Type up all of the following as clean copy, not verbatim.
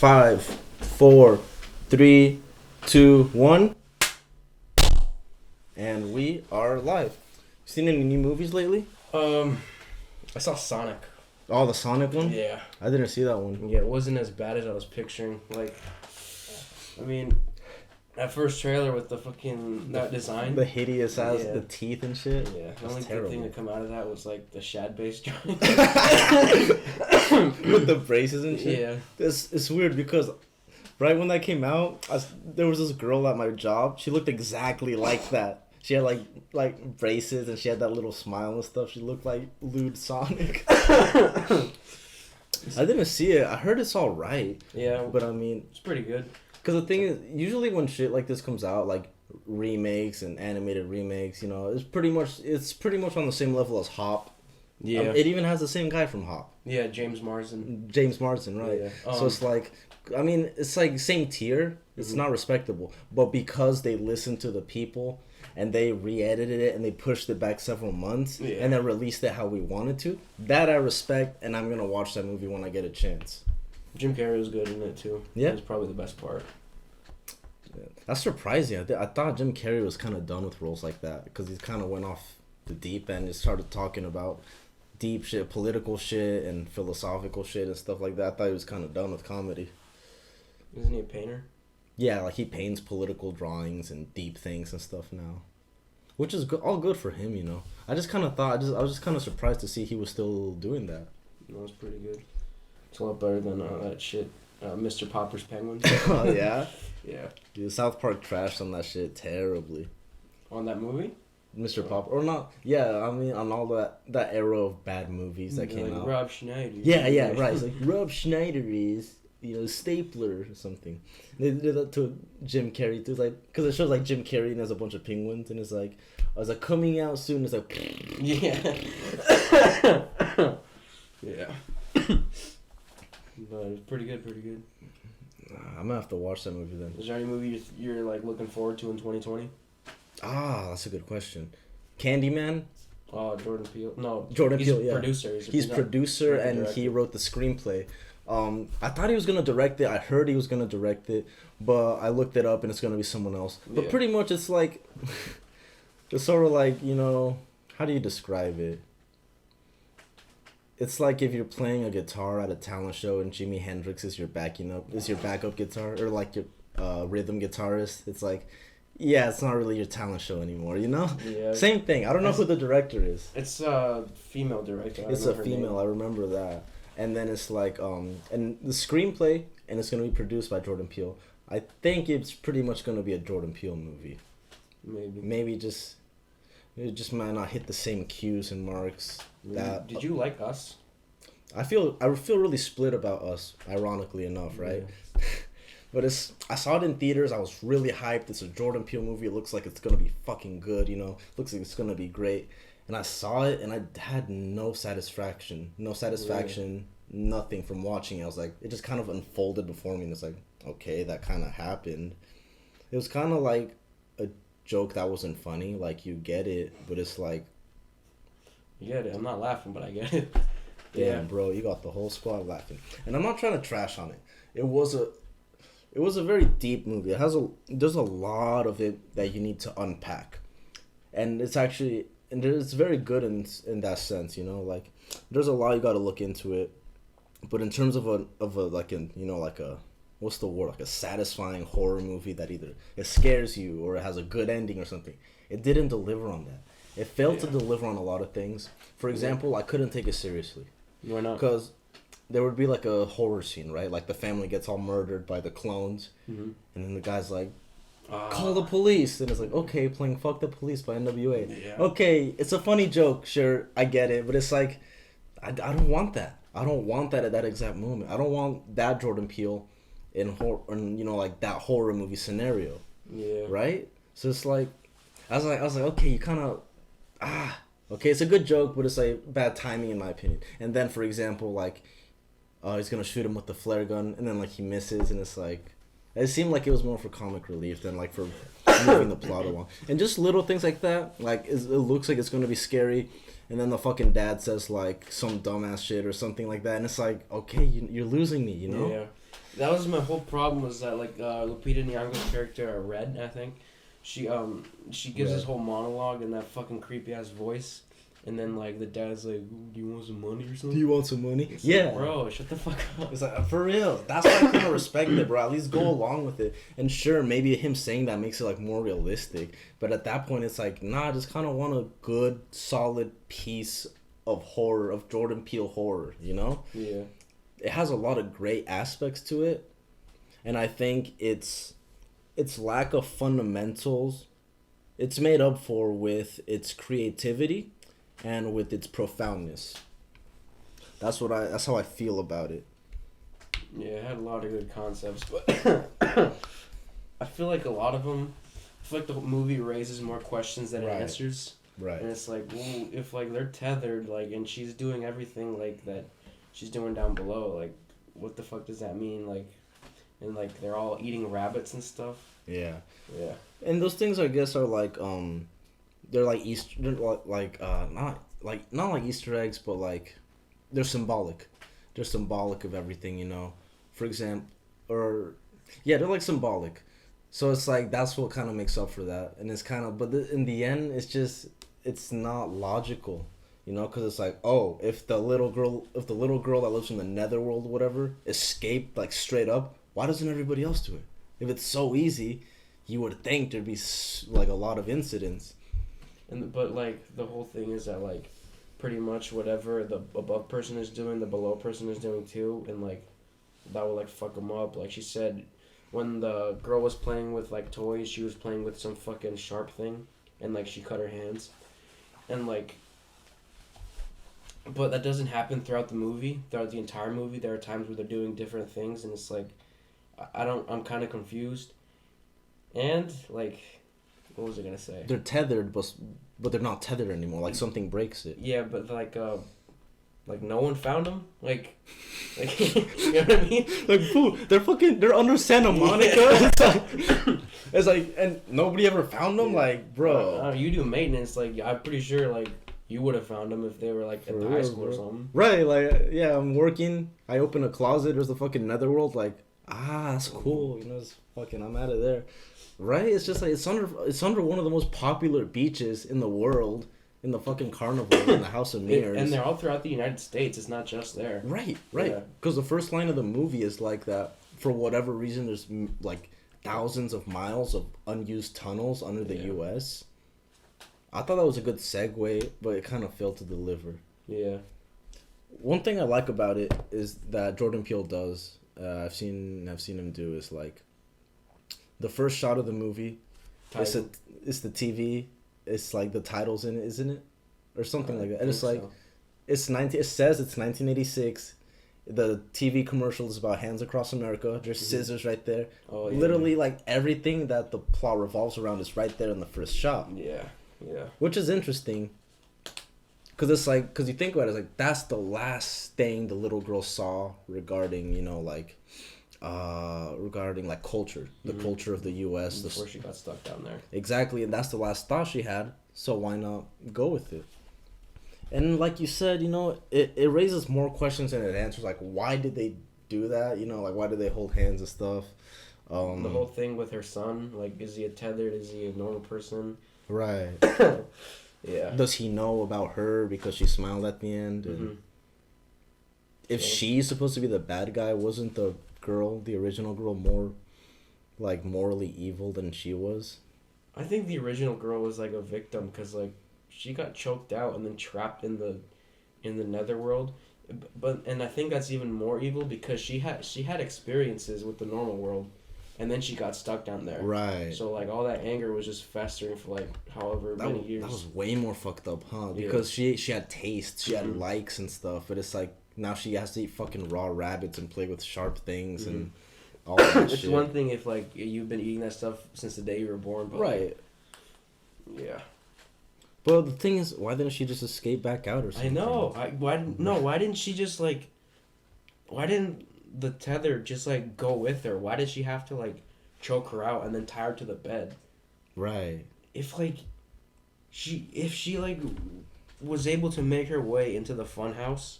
5, 4, 3, 2, 1. And we are live. Seen any new movies lately? I saw Sonic. Oh, the Sonic one? Yeah. I didn't see that one. Yeah, it wasn't as bad as I was picturing. Like, I mean, that first trailer with the fucking, that design. The hideous ass, Yeah. the teeth and shit. Yeah, the only good thing to come out of that was, like, the shad-based joint. With the braces and shit. Yeah. It's weird because right when that came out, there was this girl at my job. She looked exactly like that. She had like braces and she had that little smile and stuff. She looked like lewd Sonic. I didn't see it. I heard it's all right. Yeah. But I mean, it's pretty good. Because the thing is, usually when shit like this comes out, like remakes and animated remakes, you know, it's pretty much on the same level as Hop. Yeah. It even has the same guy from Hop. Yeah, James Marsden, right? Yeah. So it's like, I mean, it's like same tier. It's not respectable, but because they listened to the people and they re-edited it and they pushed it back several months and then released it how we wanted to, that I respect, and I'm gonna watch that movie when I get a chance. Jim Carrey was good in it too. Yeah, that's probably the best part. Yeah. That's surprising. I thought Jim Carrey was kind of done with roles like that because he kind of went off the deep end and started talking about deep shit, political shit, and philosophical shit and stuff like that. I thought he was kind of done with comedy. Isn't he a painter? Yeah, like he paints political drawings and deep things and stuff now, which is all good for him, you know. I just kind of thought, I was just kind of surprised to see he was still doing that. That was pretty good. It's a lot better than that shit, Mr. Popper's Penguins. Oh yeah, yeah. Dude, South Park trashed on that shit terribly. On that movie? Mr. Popper, or not? Yeah, I mean on all that era of bad movies that came out. Rob Schneider. Yeah, right. It's like Rob Schneider is, you know, Stapler or something. They did that to Jim Carrey too, like, because it shows like Jim Carrey and there's a bunch of penguins and it's like, I was like coming out soon. It's like, yeah, yeah. But it's pretty good. I'm gonna have to watch that movie then. Is there any movie you're like looking forward to in 2020? Ah, that's a good question. Candyman. Jordan Peele. No, Jordan Peele. Yeah, producer. He's producer and he wrote the screenplay. I thought he was gonna direct it. I heard he was gonna direct it, but I looked it up and it's gonna be someone else. But pretty much it's like, it's sort of like, you know, how do you describe it? It's like if you're playing a guitar at a talent show and Jimi Hendrix is your backup guitar, or like your rhythm guitarist. It's like, yeah, it's not really your talent show anymore, you know? Yeah. Same thing. I don't know who the director is. It's a female director. It's a female. I remember that. And then it's like, and the screenplay, and it's going to be produced by Jordan Peele. I think it's pretty much going to be a Jordan Peele movie. Maybe it just might not hit the same cues and marks. Did you like Us? I feel really split about Us, ironically enough, right? Yeah. But I saw it in theaters. I was really hyped. It's a Jordan Peele movie. It looks like it's going to be fucking good, you know? Looks like it's going to be great. And I saw it, and I had no satisfaction, nothing from watching it. I was like, it just kind of unfolded before me, and it's like, okay, that kind of happened. It was kind of like a joke that wasn't funny. Like, you get it, but it's like... You get it. I'm not laughing, but I get it. Damn, bro, you got the whole squad laughing. And I'm not trying to trash on it. It was a very deep movie. There's a lot of it that you need to unpack. And it's actually... And it's very good in that sense, you know, like there's a lot you got to look into it, but in terms of a what's the word, like a satisfying horror movie that either it scares you or it has a good ending or something, it didn't deliver on that. It failed to deliver on a lot of things. For example, I couldn't take it seriously. Why not? Because there would be like a horror scene, right? Like the family gets all murdered by the clones, and then the guy's like, call the police, and it's like, okay, playing Fuck the Police by NWA. Yeah. Okay, it's a funny joke, sure, I get it, but it's like, I don't want that. I don't want that at that exact moment. I don't want that Jordan Peele in you know, like that horror movie scenario. Yeah. Right? So it's like, I was like, okay, you kind of, okay, it's a good joke, but it's like bad timing in my opinion. And then, for example, like, he's gonna shoot him with the flare gun, and then like he misses, and it's like. It seemed like it was more for comic relief than like for moving the plot along. And just little things like that. Like, it looks like it's going to be scary. And then the fucking dad says, like, some dumbass shit or something like that. And it's like, okay, you're losing me, you know? Yeah. That was my whole problem. Was that like Lupita Nyong'o's character, Red, I think, she gives this whole monologue in that fucking creepy ass voice. And then, like, the dad's like, do you want some money or something? Do you want some money? It's yeah. Like, bro, shut the fuck up. It's like, for real. That's why I kind of respect it, bro. At least go along with it. And sure, maybe him saying that makes it, like, more realistic. But at that point, it's like, nah, I just kind of want a good, solid piece of horror, of Jordan Peele horror, you know? Yeah. It has a lot of great aspects to it. And I think its lack of fundamentals, it's made up for with its creativity and with its profoundness. That's how I feel about it. Yeah, it had a lot of good concepts, but I feel like a lot of them, I feel like the movie raises more questions than it answers. Right. And it's like, well, if like they're tethered, like, and she's doing everything like that she's doing down below, like, what the fuck does that mean? Like, and like they're all eating rabbits and stuff. Yeah. Yeah. And those things, I guess, are like they're like not like Easter eggs, but like they're symbolic. They're symbolic of everything, you know. For example, they're like symbolic. So it's like that's what kind of makes up for that, and it's kind of, but in the end, it's not logical, you know, because it's like, oh, if the little girl that lives in the netherworld, whatever, escaped like straight up, why doesn't everybody else do it? If it's so easy, you would think there'd be like a lot of incidents. But like the whole thing is that like pretty much whatever the above person is doing, the below person is doing too, and like that will like fuck them up. Like she said, when the girl was playing with like toys, she was playing with some fucking sharp thing, and like she cut her hands, and like. But that doesn't happen throughout the movie. Throughout the entire movie, there are times where they're doing different things, and it's like, I'm kind of confused, and like. What was I gonna say? They're tethered, but they're not tethered anymore. Like something breaks it. Yeah, but like no one found them. Like you know what I mean? Like, fool, they're under Santa Monica. Yeah. It's like, and nobody ever found them. Yeah. Like, bro, you do maintenance. Like, I'm pretty sure like you would have found them if they were like at the high school or something. Right? Like, yeah, I'm working. I open a closet. There's the fucking netherworld. Like, that's cool. You know, it's fucking. I'm out of there. Right? It's just like it's under one of the most popular beaches in the world, in the fucking carnival, in the House of Mirrors. And they're all throughout the United States. It's not just there. Right. Because the first line of the movie is like that. For whatever reason, there's like thousands of miles of unused tunnels under the U.S. I thought that was a good segue, but it kind of failed to deliver. Yeah. One thing I like about it is that Jordan Peele does. I've seen him do is like. The first shot of the movie, it's the TV. It's like the title's in it, isn't it, or something like that? And it's like, so. It says it's 1986. The TV commercial is about Hands Across America. There's scissors right there. Oh, yeah. Literally, like everything that the plot revolves around is right there in the first shot. Yeah. Which is interesting. Because you think about it, it's like that's the last thing the little girl saw regarding, you know, like. Regarding like culture, the culture of the U.S. Before she got stuck down there. Exactly, and that's the last thought she had. So why not go with it? And like you said, you know, it raises more questions than it answers. Like, why did they do that? You know, like why did they hold hands and stuff? The whole thing with her son, like, is he a tethered? Is he a normal person? Right. Yeah. Does he know about her because she smiled at the end? And if she's supposed to be the bad guy, wasn't the original girl, more like morally evil than she was? I think the original girl was like a victim because like she got choked out and then trapped in the netherworld, and I think that's even more evil because she had experiences with the normal world, and then she got stuck down there. Right. So like all that anger was just festering for like however many years. That was way more fucked up, huh? Because she had taste, she had likes and stuff, but it's like. Now she has to eat fucking raw rabbits and play with sharp things and all that shit. It's one thing if, like, you've been eating that stuff since the day you were born. But right. Yeah. But the thing is, why didn't she just escape back out or something? I know. Why didn't she just, like... Why didn't the tether just, like, go with her? Why did she have to, like, choke her out and then tie her to the bed? Right. If she, like, was able to make her way into the funhouse...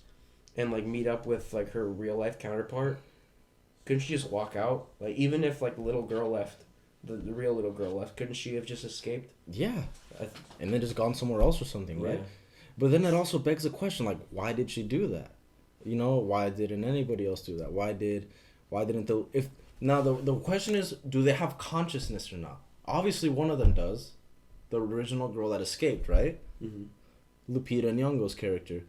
and like meet up with like her real life counterpart, couldn't she just walk out? Like, even if, like, the little girl left, the real little girl left, couldn't she have just escaped? Yeah. And then just gone somewhere else or something, right? But then it also begs the question, like, why did she do that? You know, why didn't anybody else do that? Why didn't the question is, do they have consciousness or not? Obviously, one of them does. The original girl that escaped, right? Mm-hmm. Lupita Nyong'o's character.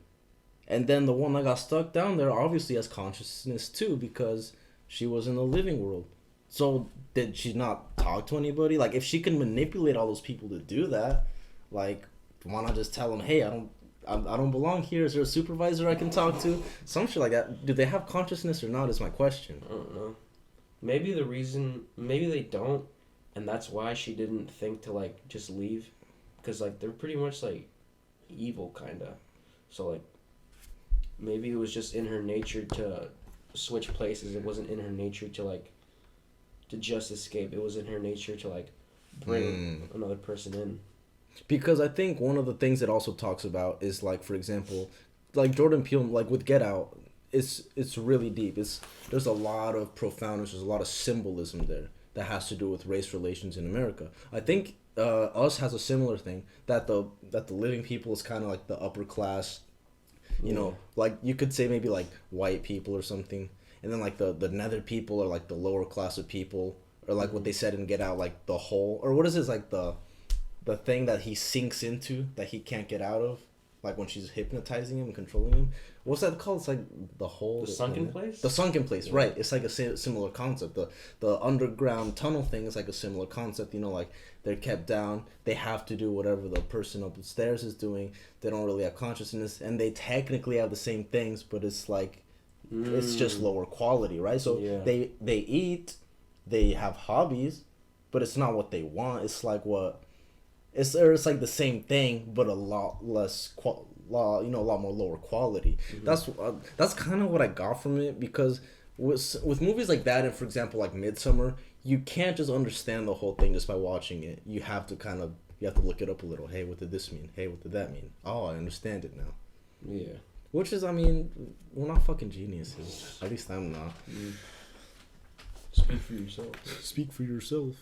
And then the one that got stuck down there obviously has consciousness too, because she was in the living world. So did she not talk to anybody? Like, if she can manipulate all those people to do that, like, why not just tell them, hey, I don't belong here. Is there a supervisor I can talk to? Some shit like that. Do they have consciousness or not is my question. I don't know. Maybe they don't, and that's why she didn't think to, like, just leave. Because, like, they're pretty much, like, evil, kind of. So, like, maybe it was just in her nature to switch places. It wasn't in her nature to, like, to just escape. It was in her nature to, like, bring another person in. Because I think one of the things it also talks about is, like, for example, like Jordan Peele, like with Get Out, it's really deep. There's a lot of profoundness. There's a lot of symbolism there that has to do with race relations in America. I think Us has a similar thing, that the living people is kind of like the upper class, you know, like you could say maybe like white people or something, and then like the nether people are like the lower class of people, or like what they said in Get Out, like the hole, or what is this, like the thing that he sinks into that he can't get out of, like when she's hypnotizing him and controlling him. What's that called? It's like the hole. The sunken place? The sunken place, yeah. Right. It's like a similar concept. The underground tunnel thing is like a similar concept. You know, like they're kept down. They have to do whatever the person upstairs is doing. They don't really have consciousness. And they technically have the same things, but it's like, it's just lower quality, right? So they eat, they have hobbies, but it's not what they want. It's like what... It's like the same thing, but a lot less a lot more lower quality. Mm-hmm. That's kind of what I got from it, because with movies like that, and for example like Midsummer, you can't just understand the whole thing just by watching it. You have to look it up a little. Hey, what did this mean? Hey, what did that mean? Oh, I understand it now. Yeah. Which is, I mean, we're not fucking geniuses. At least I'm not. Mm. Speak for yourself. Speak for yourself.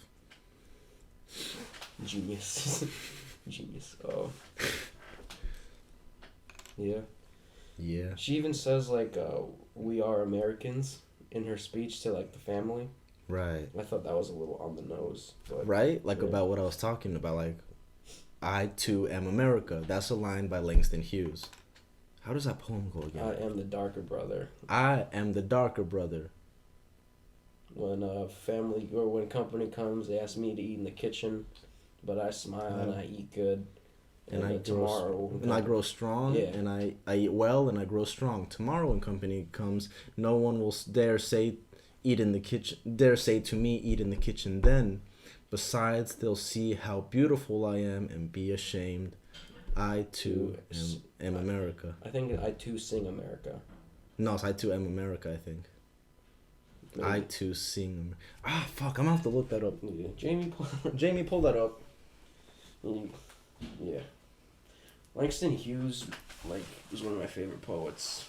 Genius. Genius. Oh. Yeah. Yeah. She even says, like, we are Americans in her speech to, like, the family. Right. I thought that was a little on the nose. But, right? Like, about what I was talking about. Like, I, too, am America. That's a line by Langston Hughes. How does that poem go again? I am the darker brother. I am the darker brother. When family or when company comes, they ask me to eat in the kitchen, but I smile and I eat good. And I grow strong. Yeah. And I eat well and I grow strong. Tomorrow when company comes, no one will dare say to me, eat in the kitchen then. Besides, they'll see how beautiful I am and be ashamed. I too am America. I think I too sing America. No, it's I too am America, I think. Maybe. I too sing. Fuck! I'm gonna have to look that up. Yeah. Jamie, pull that up. Yeah. Langston Hughes, like, is one of my favorite poets,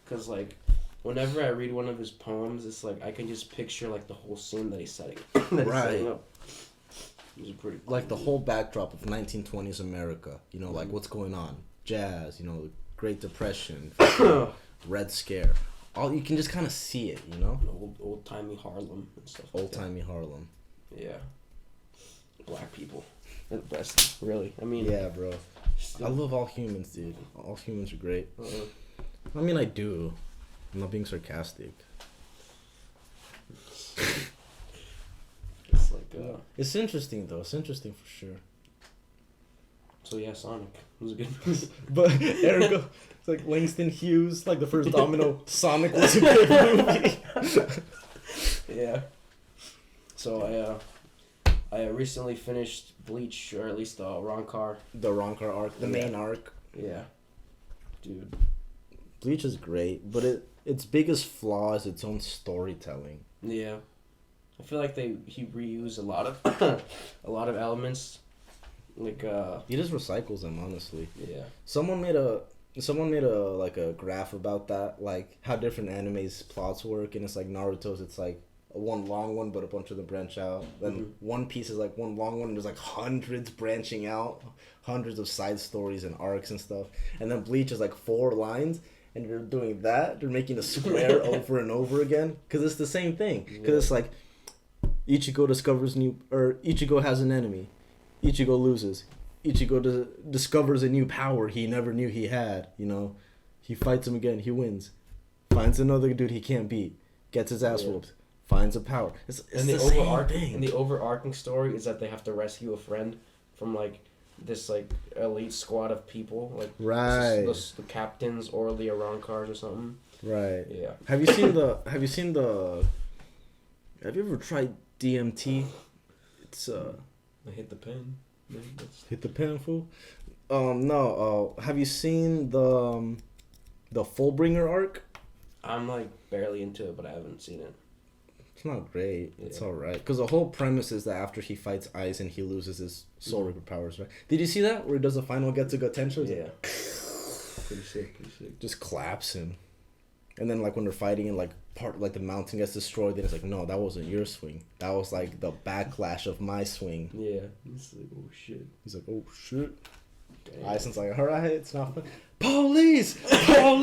cause like, whenever I read one of his poems, it's like I can just picture like the whole scene that he's setting. Right. It was pretty cool. Like the whole backdrop of 1920s America. You know, like what's going on? Jazz. You know, the Great Depression, Red Scare. All you can just kind of see it, you know. Old timey Harlem and stuff. Old timey Harlem. Yeah. Black people, they're the best. Really, I mean. Yeah, bro. I love all humans, dude. All humans are great. I mean, I do. I'm not being sarcastic. It's like It's interesting though. It's interesting for sure. So yeah, Sonic was a good movie. But Erica, it's like Langston Hughes, like the first domino. Sonic was a good movie. Yeah. So I recently finished Bleach, or at least the Rancor. The Rancor arc, the main arc. Yeah. Dude. Bleach is great, but its biggest flaw is its own storytelling. Yeah. I feel like he reused a lot of elements. Like he just recycles them, honestly. Yeah. Someone made a Someone made a graph about that, like how different animes plots work, and it's like Naruto's. It's like one long one, but a bunch of them branch out. Then One Piece is like one long one, and there's like hundreds branching out, hundreds of side stories and arcs and stuff. And then Bleach is like 4 lines, and they're doing that. They're making a square over and over again because it's the same thing. Because it's like Ichigo Ichigo has an enemy. Ichigo loses. Ichigo discovers a new power he never knew he had. You know, he fights him again. He wins. Finds another dude he can't beat. Gets his ass whooped. Finds a power. It's and the overarching thing. And the overarching story is that they have to rescue a friend from like this like elite squad of people, like the captains or the Arankars or something. Right. Yeah. Have you ever tried DMT? It's I hit the pen. Hit the pen, fool. No. Have you seen the Fullbringer arc? I'm like barely into it, but I haven't seen it. It's not great. Yeah. It's alright. Because the whole premise is that after he fights Aizen, he loses his soul reaper powers, right? Did you see that? Where he does the final Getsuga Tensho? Yeah. Pretty sick. Just claps him. And then, like, when they're fighting and, like, the mountain gets destroyed, then it's like, no, that wasn't your swing. That was, like, the backlash of my swing. Yeah. He's like, oh, shit. He's like, oh, shit. Damn. Aizen's like, alright, it's not fun. Police! Help!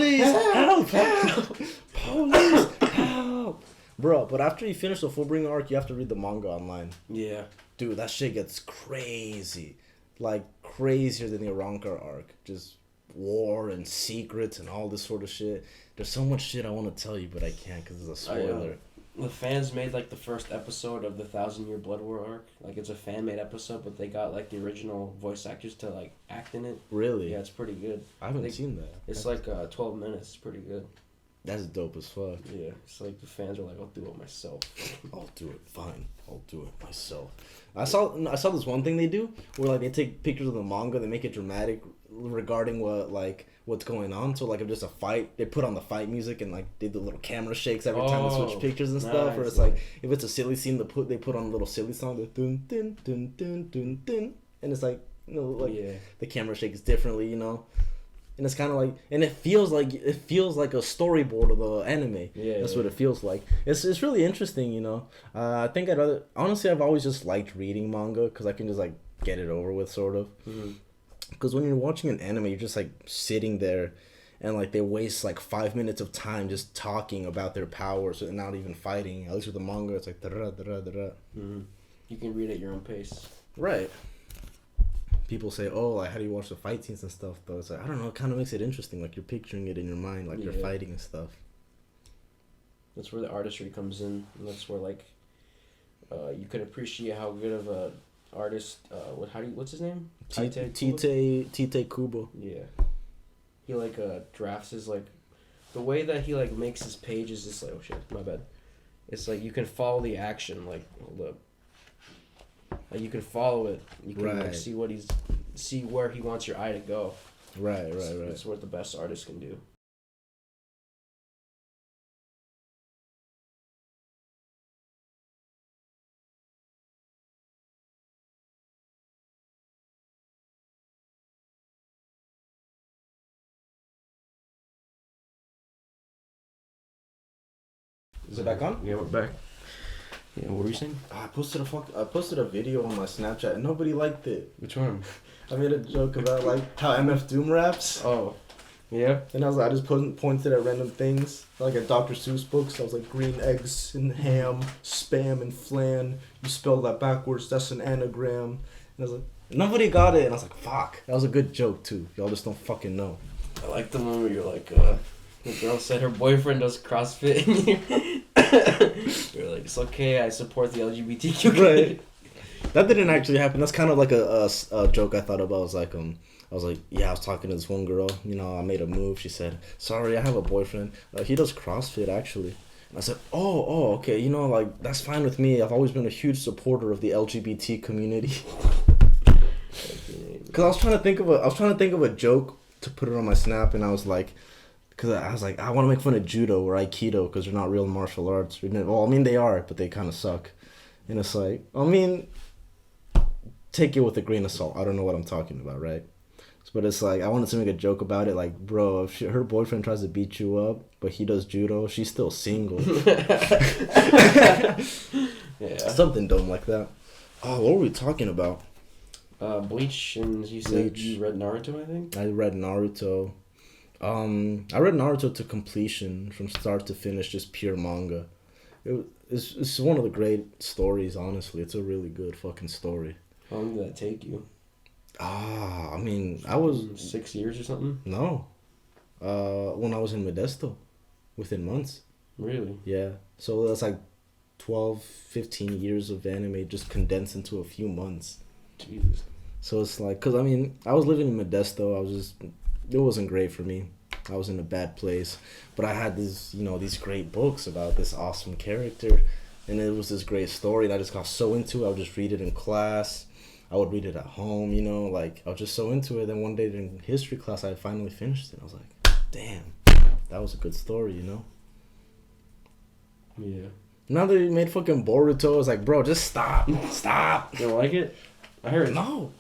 Police! Help! Bro, but after you finish the Fullbringer arc, you have to read the manga online. Yeah. Dude, that shit gets crazy. Like, crazier than the Arankar arc. Just war and secrets and all this sort of shit. There's so much shit I want to tell you, but I can't because it's a spoiler. The fans made, like, the first episode of the 1,000-Year Blood War arc. Like, it's a fan-made episode, but they got, like, the original voice actors to, like, act in it. Really? Yeah, it's pretty good. I haven't seen that. It's, like, 12 minutes. It's pretty good. That's dope as fuck. Yeah, it's like the fans are like, I'll do it myself. I'll do it. Fine. I'll do it myself. I saw this one thing they do where like they take pictures of the manga, they make it dramatic regarding what's going on. So like if there's a fight, they put on the fight music and like they do little camera shakes every time they switch pictures and stuff. Or it's like if it's a silly scene, they put on a little silly song, the dun dun dun dun dun dun, and it's like the camera shakes differently, you know. And it's kind of like, and it feels like a storyboard of the anime. Yeah, that's what it feels like. It's really interesting, you know. I think I've always just liked reading manga because I can just like get it over with, sort of. Because when you're watching an anime, you're just like sitting there, and like they waste like 5 minutes of time just talking about their powers and not even fighting. At least with the manga, it's like You can read at your own pace. Right. People say, oh, like, how do you watch the fight scenes and stuff? But it's like, I don't know, it kind of makes it interesting. Like, you're picturing it in your mind, like, you're fighting and stuff. That's where the artistry comes in. And that's where, like, you can appreciate how good of a artist, what's his name? Tite Kubo. Yeah. He, like, drafts his, like, the way that he, like, makes his pages is like, oh, shit, my bad. It's like, you can follow the action, like, hold up. Like you can follow it. You can like see where he wants your eye to go. Right. That's what the best artist can do. Is it back on? Yeah, we're back. Yeah, what were you saying? I posted a video on my Snapchat and nobody liked it. Which one? I made a joke about like how MF Doom raps. Oh, yeah. And I just pointed at random things like at Dr. Seuss books. I was like green eggs and ham, spam and flan. You spell that backwards. That's an anagram. And I was like, nobody got it. And I was like, fuck. That was a good joke too. Y'all just don't fucking know. I like the one where you're like, the girl said her boyfriend does CrossFit and you're like, it's okay, I support the LGBTQ. Right. That didn't actually happen. That's kind of like a joke I thought about. I was like, yeah, I was talking to this one girl. You know, I made a move. She said, sorry, I have a boyfriend. He does CrossFit, actually. And I said, oh, okay. You know, like, that's fine with me. I've always been a huge supporter of the LGBT community. Because I was trying to think of a joke to put it on my Snap, and I was like, I want to make fun of judo or aikido because they're not real martial arts. Well, I mean, they are, but they kind of suck. And it's like, I mean, take it with a grain of salt. I don't know what I'm talking about, right? But it's like, I wanted to make a joke about it. Like, bro, if her boyfriend tries to beat you up, but he does judo, she's still single. Yeah. Something dumb like that. Oh, what were we talking about? Bleach, and you said you read Naruto, I think? I read Naruto. I read Naruto to completion from start to finish, just pure manga. It's one of the great stories, honestly. It's a really good fucking story. How long did that take you? I mean, I was... 6 years or something? No. When I was in Modesto. Within months. Really? Yeah. So that's like 12, 15 years of anime just condensed into a few months. Jesus. So it's like... Because, I mean, I was living in Modesto. It wasn't great for me. I was in a bad place. But I had these great books about this awesome character. And it was this great story. And I just got so into it. I would just read it in class. I would read it at home, like, I was just so into it. Then one day in history class, I finally finished it. I was like, damn, that was a good story, Yeah. Now that you made fucking Boruto, I was like, bro, just stop. Stop. You don't like it? I heard no.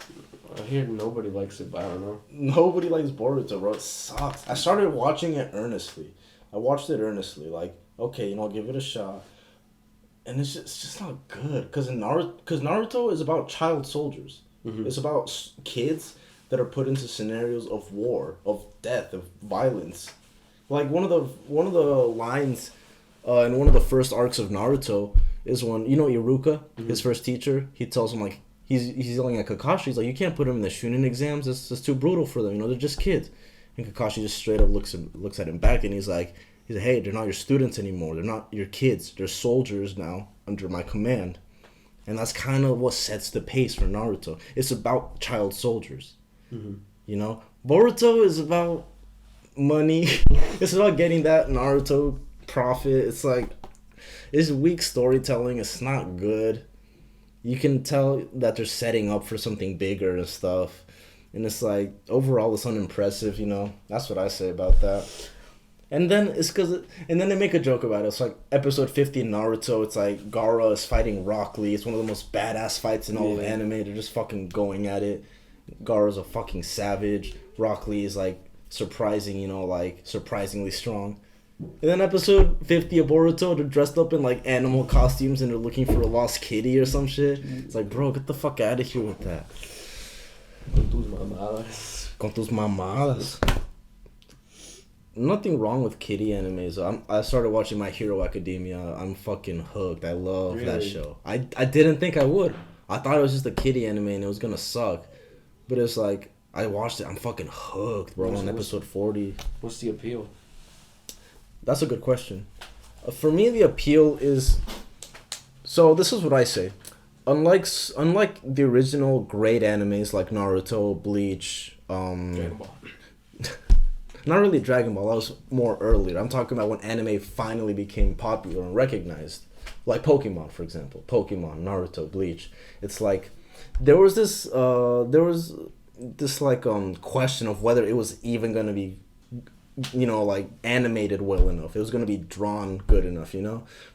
I hear nobody likes it, but I don't know. Nobody likes Boruto, bro. It sucks. I started watching it earnestly. Like, okay, I'll give it a shot. And it's just not good. Because Naruto is about child soldiers. Mm-hmm. It's about kids that are put into scenarios of war, of death, of violence. Like, one of the lines in one of the first arcs of Naruto is when, Iruka, his first teacher, he tells him, like, he's yelling at Kakashi. He's like, you can't put them in the Chunin exams. It's too brutal for them. They're just kids. And Kakashi just straight up looks at him back, and he's like, hey, they're not your students anymore. They're not your kids. They're soldiers now under my command. And that's kind of what sets the pace for Naruto. It's about child soldiers. Mm-hmm. Boruto is about money. It's about getting that Naruto profit. It's like, it's weak storytelling. It's not good. You can tell that they're setting up for something bigger and stuff. And it's like, overall, it's unimpressive, That's what I say about that. And then they make a joke about it. It's like episode 50 in Naruto. It's like Gaara is fighting Rock Lee. It's one of the most badass fights in all of anime. They're just fucking going at it. Gaara's a fucking savage. Rock Lee is like surprisingly strong. And then episode 50 of Boruto, they're dressed up in like animal costumes and they're looking for a lost kitty or some shit. It's like, bro, get the fuck out of here with that. Con tus mamadas. Nothing wrong with kiddie animes. I started watching My Hero Academia. I'm fucking hooked. I love that show. I didn't think I would. I thought it was just a kiddie anime and it was gonna suck. But it's like, I watched it. I'm fucking hooked, bro. On episode 40. What's the appeal? That's a good question. For me, the appeal is... So, this is what I say. Unlike the original great animes like Naruto, Bleach... Dragon Ball. Not really Dragon Ball, that was more earlier. I'm talking about when anime finally became popular and recognized. Like Pokemon, for example. Pokemon, Naruto, Bleach. It's like, there was this question of whether it was even going to be, animated well enough. It was going to be drawn good enough,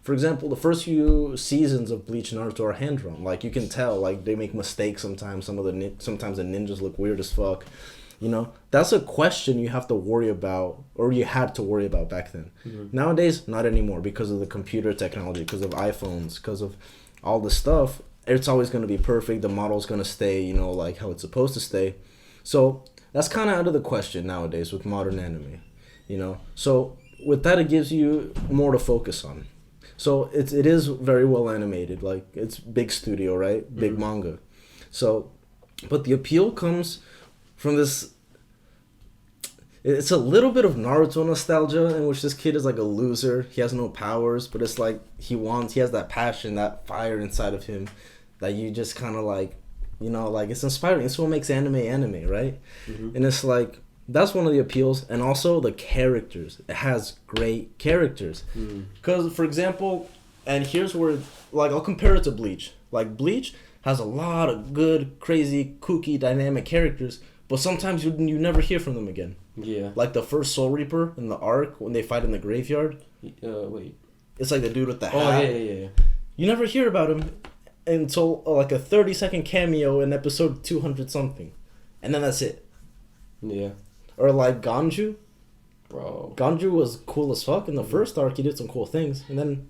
For example, the first few seasons of Bleach and Naruto are hand-drawn. Like, you can tell, like, they make mistakes sometimes. Sometimes the ninjas look weird as fuck. That's a question you have to worry about, or you had to worry about back then. Mm-hmm. Nowadays, not anymore, because of the computer technology, because of iPhones, because of all this stuff. It's always going to be perfect. The model's going to stay, like how it's supposed to stay. So that's kind of out of the question nowadays with modern anime, So with that, it gives you more to focus on. So it is very well animated. Like, it's big studio, right? Big manga. So, but the appeal comes from this... It's a little bit of Naruto nostalgia, in which this kid is like a loser. He has no powers, but it's like he has that passion, that fire inside of him that you just kind of like, like, it's inspiring. It's what makes anime, right? Mm-hmm. And it's like, that's one of the appeals. And also the characters. It has great characters. Because, for example, and here's where, like, I'll compare it to Bleach. Like, Bleach has a lot of good, crazy, kooky, dynamic characters, but sometimes you never hear from them again. Yeah. Like the first Soul Reaper in the arc when they fight in the graveyard. Wait. It's like the dude with the hat. Oh, yeah. You never hear about him until like a 30-second cameo in episode 200 something. And then that's it. Yeah. Or like Ganju. Bro. Ganju was cool as fuck in the first arc. He did some cool things, and then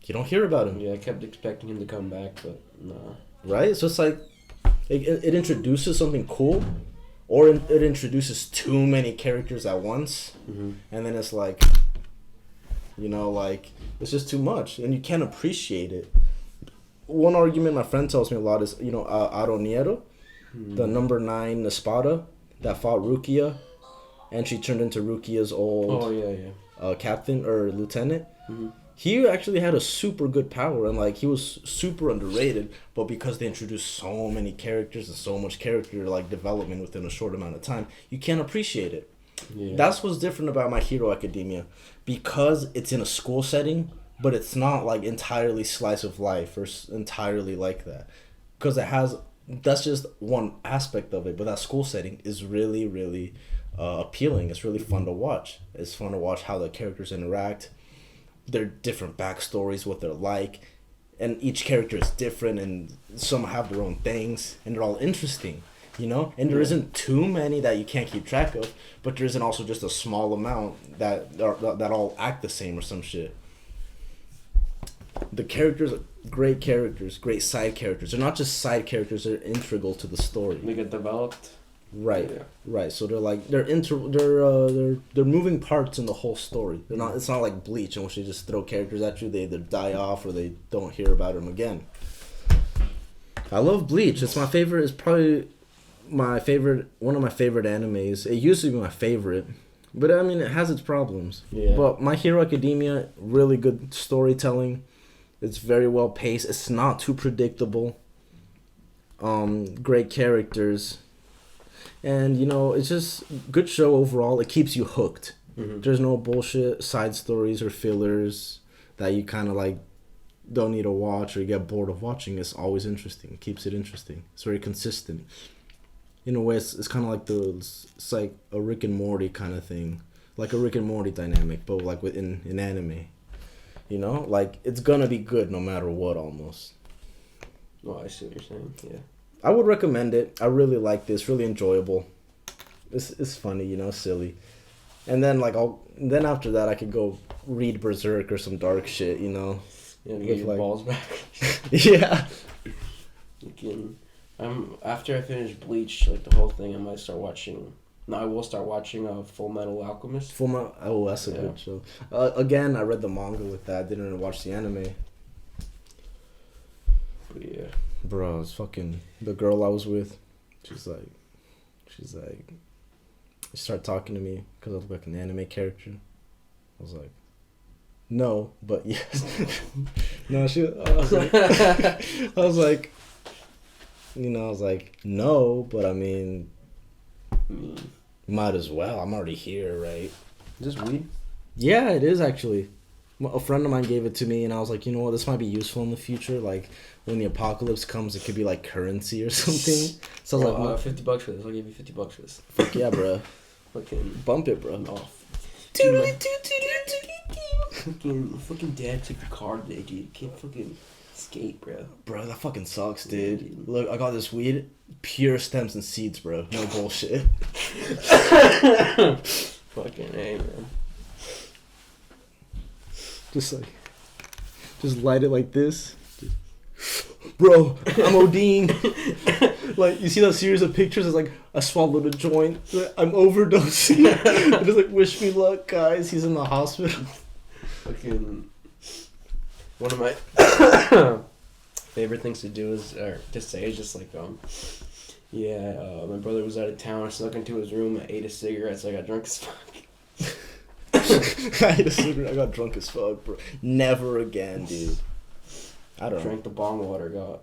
you don't hear about him. Yeah, I kept expecting him to come back, but nah. Right? So it's like it introduces something cool, or it introduces too many characters at once, and then it's like, like it's just too much, and you can't appreciate it. One argument my friend tells me a lot is, Aroniero, the number 9 Espada that fought Rukia, and she turned into Rukia's old captain or lieutenant. He actually had a super good power, and like he was super underrated, but because they introduced so many characters and so much character like development within a short amount of time, you can't appreciate it. Yeah. That's what's different about My Hero Academia, because it's in a school setting, but it's not like entirely slice of life or entirely like that, because that's just one aspect of it, but that school setting is really, really appealing. It's really fun to watch. It's fun to watch how the characters interact, their different backstories, what they're like, and each character is different, and some have their own things, and they're all interesting, and there isn't too many that you can't keep track of, but there isn't also just a small amount that all act the same or some shit. The characters, great side characters. They're not just side characters, they're integral to the story. They get developed. Right. Yeah. Right. So they're moving parts in the whole story. They're not. It's not like Bleach in which they just throw characters at you. They either die off or they don't hear about them again. I love Bleach. It's my favorite. It's probably my favorite. One of my favorite animes. It used to be my favorite, but I mean it has its problems. Yeah. But My Hero Academia, really good storytelling. It's very well paced. It's not too predictable. Great characters. And, it's just good show overall. It keeps you hooked. There's no bullshit side stories or fillers that you kind of like don't need to watch or you get bored of watching. It's always interesting. It keeps it interesting. It's very consistent. In a way, it's kind of like it's like a Rick and Morty kind of thing. Like a Rick and Morty dynamic, but like in anime. Like it's gonna be good no matter what almost. Oh, I see what you're saying, yeah. I would recommend it. I really like this. Really enjoyable. It's funny, silly. And then then after that I could go read Berserk or some dark shit, Yeah, to get your balls back. Yeah. After I finish Bleach, like the whole thing, I will start watching Full Metal Alchemist. Oh, that's a good show. Again, I read the manga with that. Didn't watch the anime. But yeah. Bro, it's fucking the girl I was with. She's like, she started talking to me because I look like an anime character. I was like, no, but yes. No, I was like, no, but I mean, might as well. I'm already here, right? Is this weed? Yeah, it is actually. A friend of mine gave it to me, and I was like, you know what, this might be useful in the future. Like, when the apocalypse comes, it could be like currency or something. So I was like, $50 for this. I'll give you $50 for this. Fuck yeah, bro. Fucking bump it, bro. Off. Fucking dad took the car today, dude. Can't fucking skate, bro. Bro, that fucking sucks, dude. Look, I got this weed, pure stems and seeds, bro. No bullshit. Fucking A, man. Just light it like this. Bro, I'm ODing. Like, you see that series of pictures? It's like, I swallowed a joint. I'm overdosing. Just like, wish me luck, guys. He's in the hospital. Fucking... One of my favorite things to do is, or to say is just like, my brother was out of town. I snuck into his room. I ate a cigarette, so I got drunk as fuck. I ate a cigarette. I got drunk as fuck, bro. Never again, dude. I don't know. Drank the bong water, got.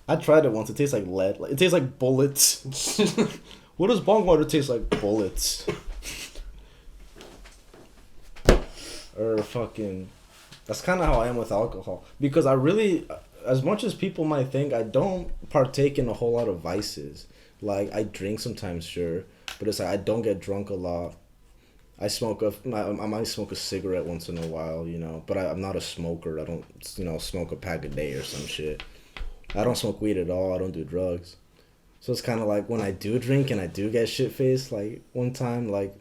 I tried it once. It tastes like lead. It tastes like bullets. What does bong water taste like? Bullets. Or fucking... That's kind of how I am with alcohol. Because I really... As much as people might think, I don't partake in a whole lot of vices. Like, I drink sometimes, sure. But it's like, I don't get drunk a lot. I might smoke a cigarette once in a while, but I'm not a smoker. I don't, smoke a pack a day or some shit. I don't smoke weed at all. I don't do drugs. So it's kind of like when I do drink and I do get shit-faced, like one time, like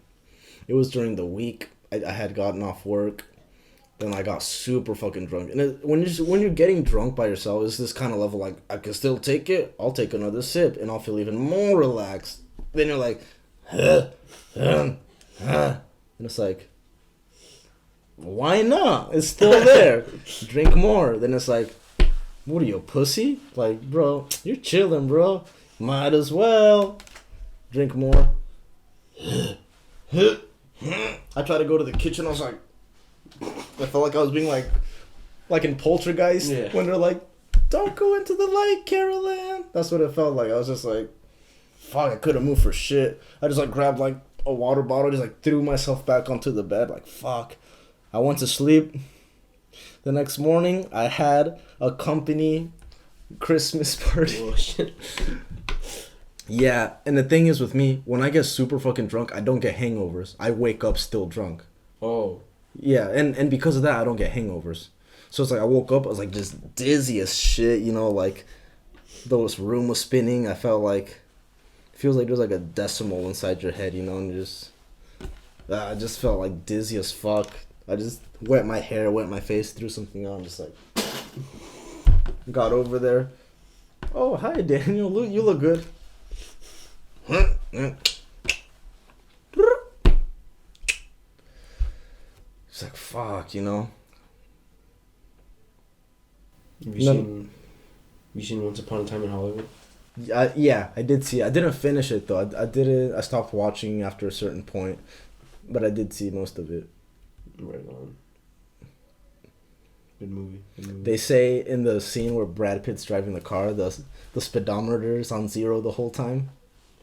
it was during the week. I had gotten off work. Then I got super fucking drunk. And when you're getting drunk by yourself, it's this kind of level like, I can still take it. I'll take another sip and I'll feel even more relaxed. Then you're like, and it's like, why not? It's still there. Drink more. Then it's like, what are you, a pussy? Like, bro, you're chilling, bro. Might as well. Drink more. I tried to go to the kitchen. I was like, I felt like I was being like in Poltergeist, when they're like, don't go into the light, Carol Ann. That's what it felt like. I was just like, fuck, I couldn't move for shit. I just like grabbed like a water bottle, just like threw myself back onto the bed, like, fuck. I went to sleep. The next morning, I had a company Christmas party. Oh, shit. Yeah, and the thing is with me, when I get super fucking drunk, I don't get hangovers. I wake up still drunk. Oh. Yeah, and because of that, I don't get hangovers. So it's like I woke up, I was like just dizzy as shit, you know, like the room was spinning. I felt like, it feels like there's like a decimal inside your head, you know, and I just felt like dizzy as fuck. I just wet my hair, wet my face, threw something on, just like, got over there. Oh, hi, Daniel, you look good. It's like, fuck, you know. Have you seen Once Upon a Time in Hollywood? Yeah, I did see it. I didn't finish it though. I stopped watching after a certain point, but I did see most of it. Right on. Good movie. They say in the scene where Brad Pitt's driving the car, the speedometer is on 0 the whole time.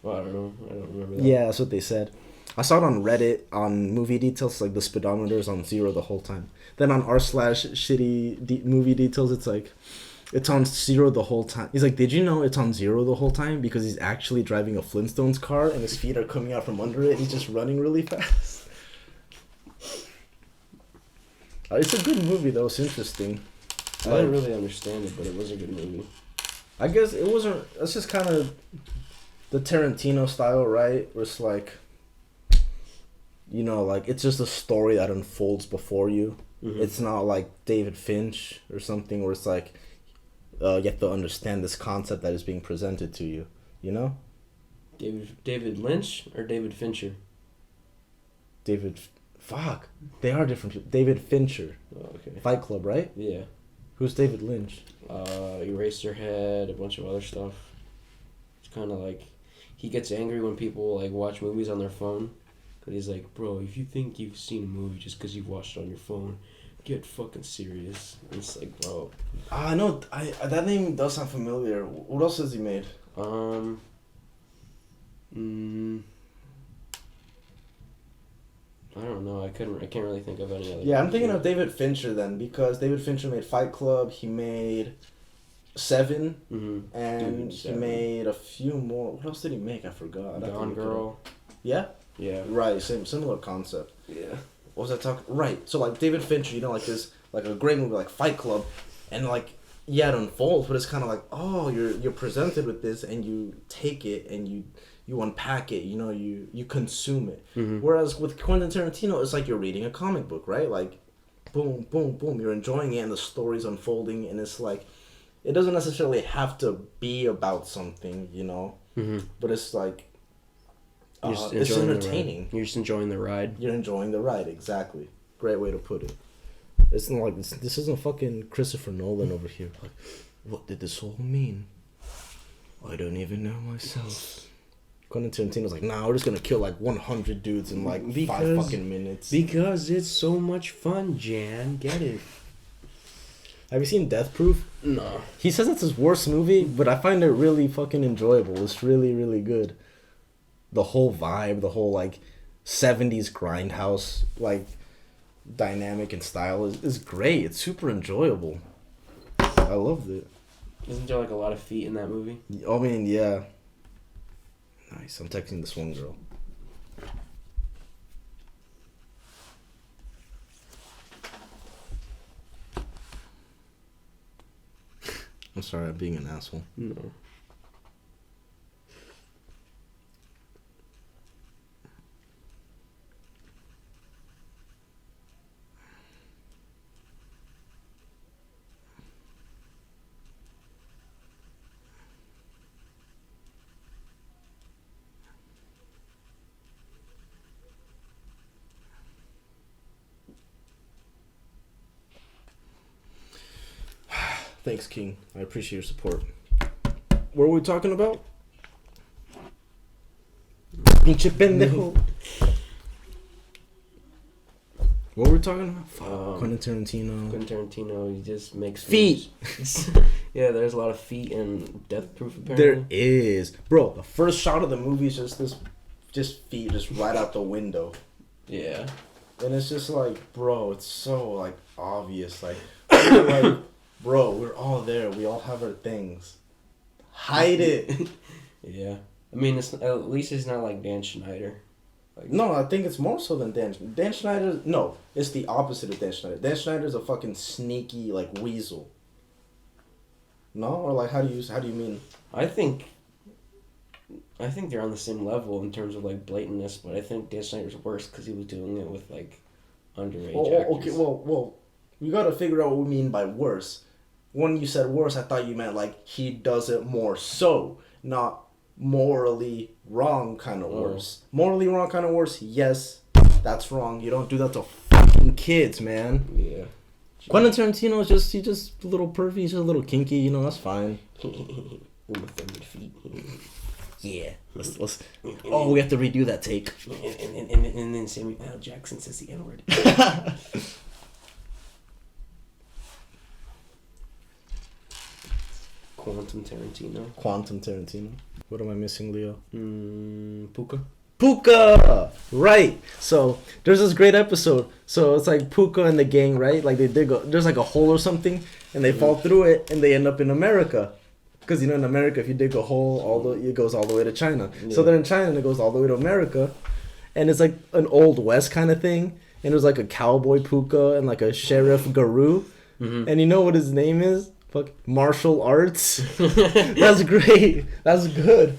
Well, I don't know. I don't remember that. Yeah, that's what they said. I saw it on Reddit on movie details, like the speedometer is on 0 the whole time. Then on r/shitty movie details, it's like, it's on 0 the whole time. He's like, did you know it's on 0 the whole time? Because he's actually driving a Flintstones car and his feet are coming out from under it and he's just running really fast. It's a good movie though, it's interesting. I didn't really understand it, but it was a good movie. I guess it wasn't, it's just kind of the Tarantino style, right? Where it's like, you know, like it's just a story that unfolds before you. Mm-hmm. It's not like David Finch or something where it's like, you have to understand this concept that is being presented to you, you know? David Lynch or David Fincher? Fuck. They are different people. David Fincher. Oh, okay. Fight Club, right? Yeah. Who's David Lynch? Eraserhead, a bunch of other stuff. It's kind of like, he gets angry when people like watch movies on their phone. Cause he's like, bro, if you think you've seen a movie just because you've watched it on your phone, get fucking serious. And it's like, bro. I know. That name does sound familiar. What else has he made? I don't know. I can't really think of any other. Yeah, I'm thinking of David Fincher then, because David Fincher made Fight Club. He made Seven, and he made a few more. What else did he make? I forgot. Gone Girl. Yeah. Yeah. Right. Similar concept. Yeah. What was I talking? Right. So like David Fincher, you know, like this, like a great movie like Fight Club, and like, yeah, it unfolds, but it's kind of like, oh, you're presented with this, and you take it and you unpack it, you know, you consume it. Mm-hmm. Whereas with Quentin Tarantino, it's like you're reading a comic book, right? Like, boom, boom, boom, you're enjoying it, and the story's unfolding, and it's like, it doesn't necessarily have to be about something, you know, but it's like, it's entertaining. You're just enjoying the ride. You're enjoying the ride, exactly. Great way to put it. It's not like this isn't fucking Christopher Nolan over here. Like, what did this all mean? I don't even know myself. Quentin Tarantino's like, nah, we're just gonna kill like 100 dudes in like 5 fucking minutes. Because it's so much fun, Jan. Get it? Have you seen Death Proof? No. He says it's his worst movie, but I find it really fucking enjoyable. It's really, really good. The whole vibe, the whole like 70s grindhouse like dynamic and style is great. It's super enjoyable. I loved it. Isn't there like a lot of feet in that movie? I mean, yeah. Nice. I'm texting this one girl. I'm sorry, I'm being an asshole. No. Thanks, King. I appreciate your support. What were we talking about? Pinche pendejo. What were we talking about? Quentin Tarantino, he just makes feet. Yeah, there's a lot of feet and Death Proof apparently. There is, bro. The first shot of the movie is just feet just right out the window. Yeah. And it's just like, bro, it's so like obvious. Like, like, bro, we're all there. We all have our things. Hide it. Yeah. I mean, it's at least it's not like Dan Schneider. Like, no, I think it's more so than Dan Schneider. No, it's the opposite of Dan Schneider. Dan Schneider's a fucking sneaky like weasel. No, or like how do you mean? I think they're on the same level in terms of like blatantness, but I think Dan Schneider's worse because he was doing it with like underage actors. Okay, well, we gotta figure out what we mean by worse. When you said worse, I thought you meant like he does it more so, not morally wrong kind of worse. Morally wrong kind of worse, yes, that's wrong. You don't do that to fucking kids, man. Yeah. Quentin Tarantino is just a little pervy, he's just a little kinky, you know, that's fine. Uma Thurman feet. Yeah. Let's oh, we have to redo that take. And then Samuel L. Jackson says the N-word. Quantum Tarantino. What am I missing, Leo? Puka. Right. So there's this great episode. So it's like Puka and the gang, right? Like they dig there's like a hole or something, and they fall through it, and they end up in America. Because you know in America, if you dig a hole, it goes all the way to China. Yeah. So they're in China, and it goes all the way to America, and it's like an old west kind of thing. And there's like a cowboy Puka and like a sheriff Guru, and you know what his name is? Fuck, martial arts. That's great. That's good.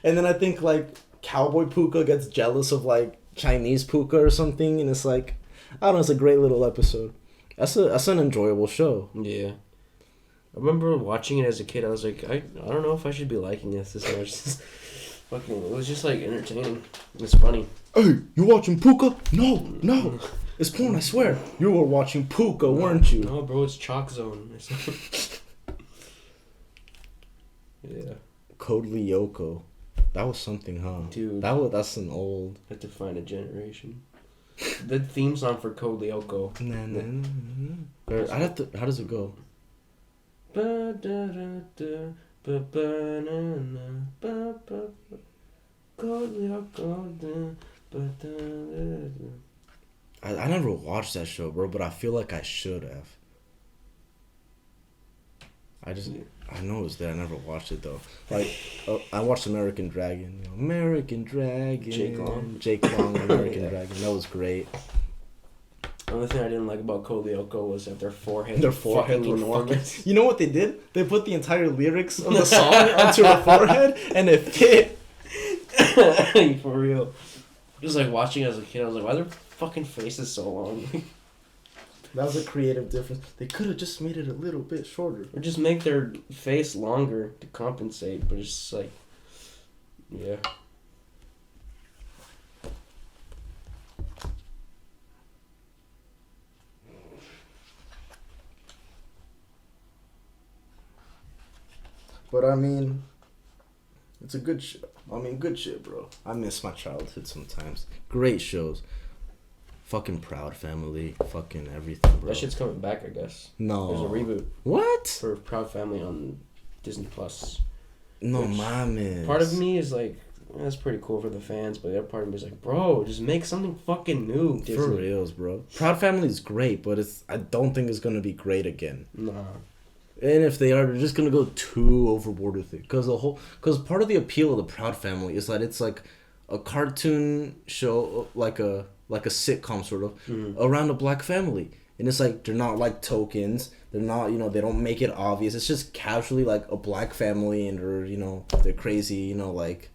And then I think like cowboy Puka gets jealous of like Chinese Puka or something, and it's like, I don't know, it's a great little episode. That's an enjoyable show. Yeah. I remember watching it as a kid. I was like, I don't know if I should be liking this much. Fucking, it was just like entertaining. It was funny. Hey, you watching Puka? No. It's porn, I swear. You were watching Puka, weren't you? No, bro, it's Chalk Zone. Yeah. Code Lyoko. That was something, huh? Dude. That's an old... I have to find a generation. The theme song for Code Lyoko. I'd have to... How does it go? I never watched that show, bro, but I feel like I should have. I know it was there. I never watched it though. Like, I watched American Dragon. You know, American Dragon. Jake Long, American Dragon. That was great. The only thing I didn't like about Code Lyoko was that their foreheads were enormous. You know what they did? They put the entire lyrics of the song onto her forehead, and it fit. For real. Just like watching as a kid, I was like, why are their fucking faces so long? That was a creative difference. They could have just made it a little bit shorter. Or just make their face longer to compensate, but it's just like, yeah. But I mean, it's a good show. I mean, good shit, bro. I miss my childhood sometimes. Great shows. Fucking Proud Family. Fucking everything, bro. That shit's coming back, I guess. No. There's a reboot. What? For Proud Family on Disney Plus. No, mames. Part of me is like, that's pretty cool for the fans, but the other part of me is like, bro, just make something fucking new, Disney. For reals, bro. Proud Family is great, but I don't think it's gonna be great again. Nah. And if they are, they're just gonna go too overboard with it. Cause part of the appeal of the Proud Family is that it's like a cartoon show, like a sitcom sort of, around a black family. And it's like, they're not like tokens. They're not, they don't make it obvious. It's just casually like a black family, and they're crazy, like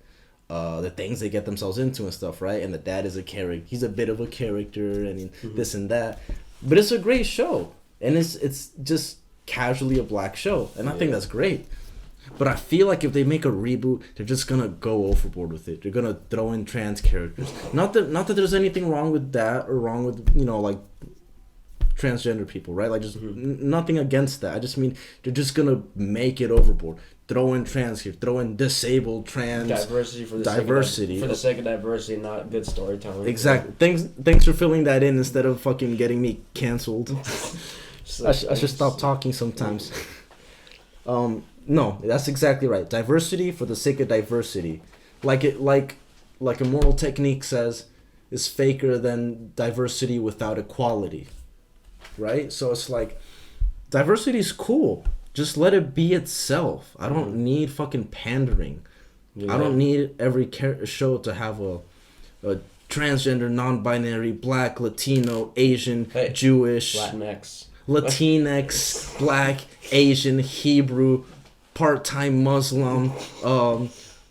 the things they get themselves into and stuff, right? And the dad is a character. He's a bit of a character, and this and that. But it's a great show, and it's just casually a black show, and I think that's great. But I feel like if they make a reboot, they're just gonna go overboard with it. They're gonna throw in trans characters. Not that there's anything wrong with that, or wrong with like transgender people, right? Like, just nothing against that. I just mean they're just gonna make it overboard. Throw in trans here. Throw in disabled trans. Diversity for the sake of diversity, not good storytelling. Exactly. Thanks for filling that in instead of fucking getting me canceled. I should stop talking sometimes. No, that's exactly right. Diversity for the sake of diversity, like Immortal Technique says, is faker than diversity without equality, right? So it's like, diversity is cool. Just let it be itself. I don't need fucking pandering. Yeah. I don't need every show to have a transgender, non-binary, black, Latino, Asian, Jewish, Latinx, black, Asian, Hebrew, part-time Muslim,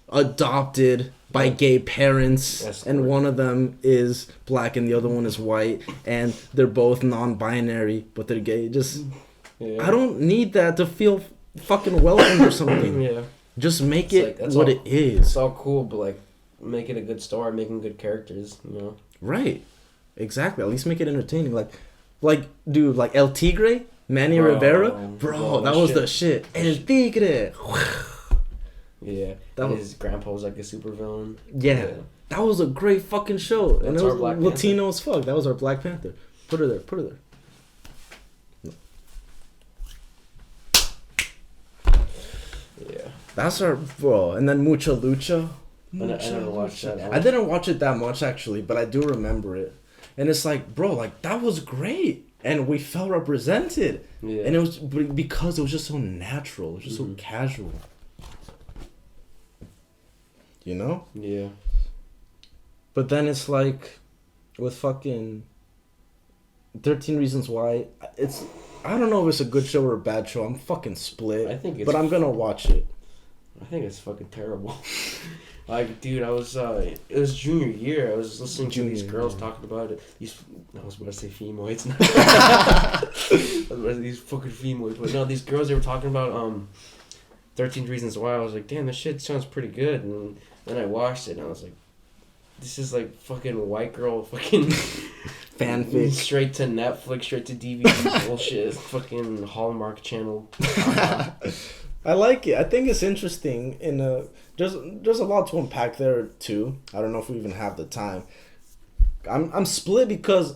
adopted by gay parents, and one of them is black and the other one is white, and they're both non-binary, but they're gay. Just, I don't need that to feel fucking welcome or something. Yeah. Just make it what it is. It's all cool, but like, make it a good story, making good characters, you know? Right. Exactly. At least make it entertaining. Like, dude, like El Tigre, Manny Rivera, bro, that was the shit. El Tigre. Yeah. And his grandpa was like a supervillain. Yeah. That was a great fucking show. And it was Latino as fuck. That was our Black Panther. Put her there. No. Yeah. That's our, bro. And then Mucha Lucha. I never watched that. I didn't watch it that much, actually, but I do remember it. And it's like, bro, like, that was great. And we felt represented. Yeah. And it was because it was just so natural. It was just so casual. You know? Yeah. But then it's like, with fucking 13 Reasons Why, I don't know if it's a good show or a bad show. I'm fucking split. But I'm gonna watch it. I think it's fucking terrible. Like, dude, it was junior year. I was listening to these girls talking about it. I was about to say femoids. These fucking femoids. But no, these girls, they were talking about 13 Reasons Why. I was like, damn, this shit sounds pretty good. And then I watched it, and I was like, this is like fucking white girl fucking fanfic. Straight to Netflix, straight to DVD bullshit. Fucking Hallmark Channel. I like it. I think it's interesting. There's a lot to unpack there too. I don't know if we even have the time. I'm split because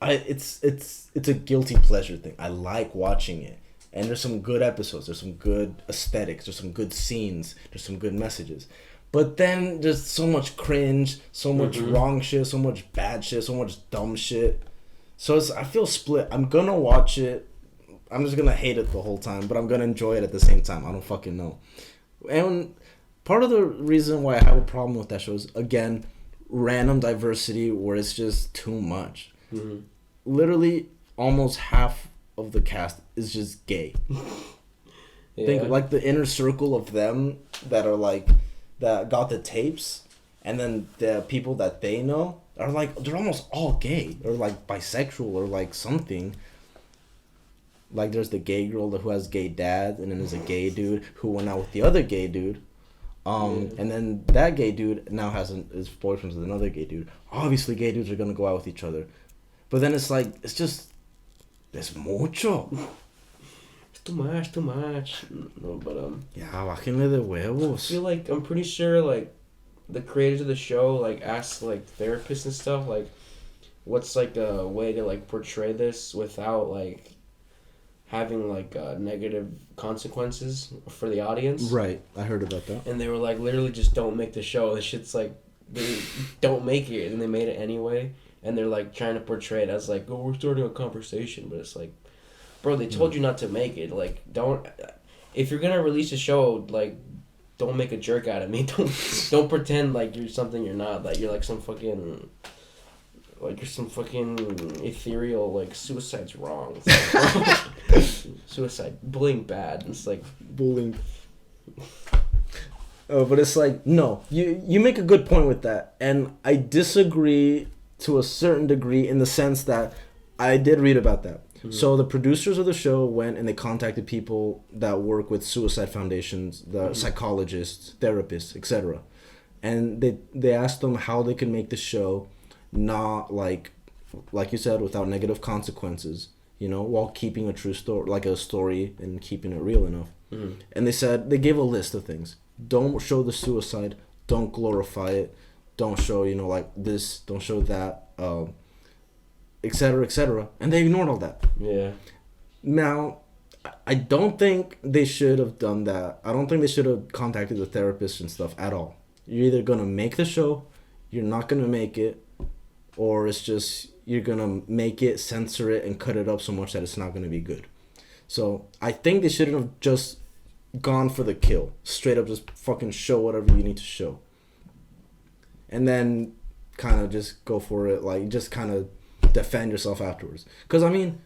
it's a guilty pleasure thing. I like watching it, and there's some good episodes. There's some good aesthetics. There's some good scenes. There's some good messages. But then there's so much cringe, so much wrong shit, so much bad shit, so much dumb shit. So I feel split. I'm gonna watch it. I'm just gonna hate it the whole time, but I'm gonna enjoy it at the same time. I don't fucking know. And part of the reason why I have a problem with that show is, again, random diversity where it's just too much. Literally, almost half of the cast is just gay. Yeah. Think like the inner circle of them that are like, that got the tapes, and then the people that they know are like, they're almost all gay or like bisexual or like something. Like, there's the gay girl who has gay dad, and then there's a gay dude who went out with the other gay dude. And then that gay dude now has his boyfriend with another gay dude. Obviously, gay dudes are going to go out with each other. But then it's like, it's just, there's mucho. It's too much. No, but, Ya, bájenle de huevos. I feel like, I'm pretty sure, like, the creators of the show, like, asked, like, therapists and stuff, like, what's, like, a way to, like, portray this without, like, having like negative consequences for the audience. Right, I heard about that. And they were like, literally just don't make the show. The shit's like, they don't make it, and they made it anyway. And they're like trying to portray it as like, oh, we're starting a conversation, but it's like, bro, they told you not to make it. Like, don't, if you're gonna release a show, like, don't make a jerk out of me. Don't pretend like you're something you're not. Like you're like some fucking. Like, you're some fucking ethereal, like, suicide's wrong. Like, suicide. Bullying bad. It's like... Bullying. Oh, but it's like, no. You make a good point with that. And I disagree to a certain degree in the sense that I did read about that. So the producers of the show went and they contacted people that work with suicide foundations, the psychologists, therapists, etc. And they asked them how they could make the show... not like you said, without negative consequences, while keeping a true story, like a story, and keeping it real enough. Mm-hmm. And they gave a list of things. Don't show the suicide. Don't glorify it. Don't show, like this. Don't show that. Etc. Etc. And they ignored all that. Yeah. Now, I don't think they should have done that. I don't think they should have contacted the therapist and stuff at all. You're either gonna make the show, you're not gonna make it, or it's just you're gonna make it, censor it, and cut it up so much that it's not gonna be good. So I think they shouldn't have just gone for the kill. Straight up just fucking show whatever you need to show. And then kind of just go for it, like just kind of defend yourself afterwards. Because, I mean,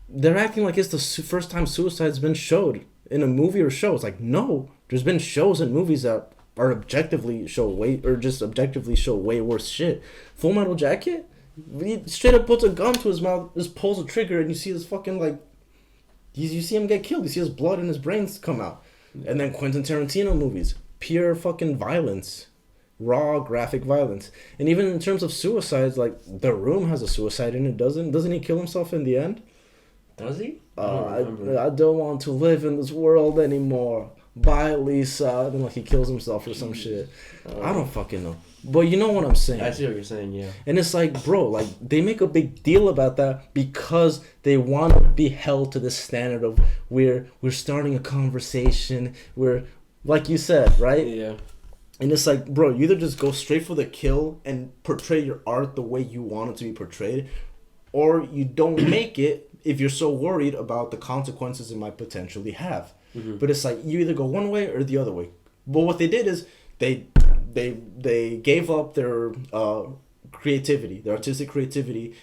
they're acting like it's the first time suicide's been showed in a movie or show. It's like, no, there's been shows and movies that are objectively show way worse shit. Full Metal Jacket, he straight up puts a gun to his mouth, just pulls a trigger, and you see his fucking, like, you see him get killed. You see his blood and his brains come out. And then Quentin Tarantino movies, pure fucking violence. Raw graphic violence. And even in terms of suicides, like The Room has a suicide in it, doesn't he kill himself in the end? Does he? I don't want to live in this world anymore. Bye, Lisa. And like he kills himself or some shit. I don't fucking know. But you know what I'm saying. I see what you're saying, yeah. And it's like, bro, like they make a big deal about that because they want to be held to this standard of we're starting a conversation. We're, like you said, right? Yeah. And it's like, bro, you either just go straight for the kill and portray your art the way you want it to be portrayed, or you don't make it if you're so worried about the consequences it might potentially have. Mm-hmm. But it's like, you either go one way or the other way. But what they did is they gave up their creativity, their artistic creativity,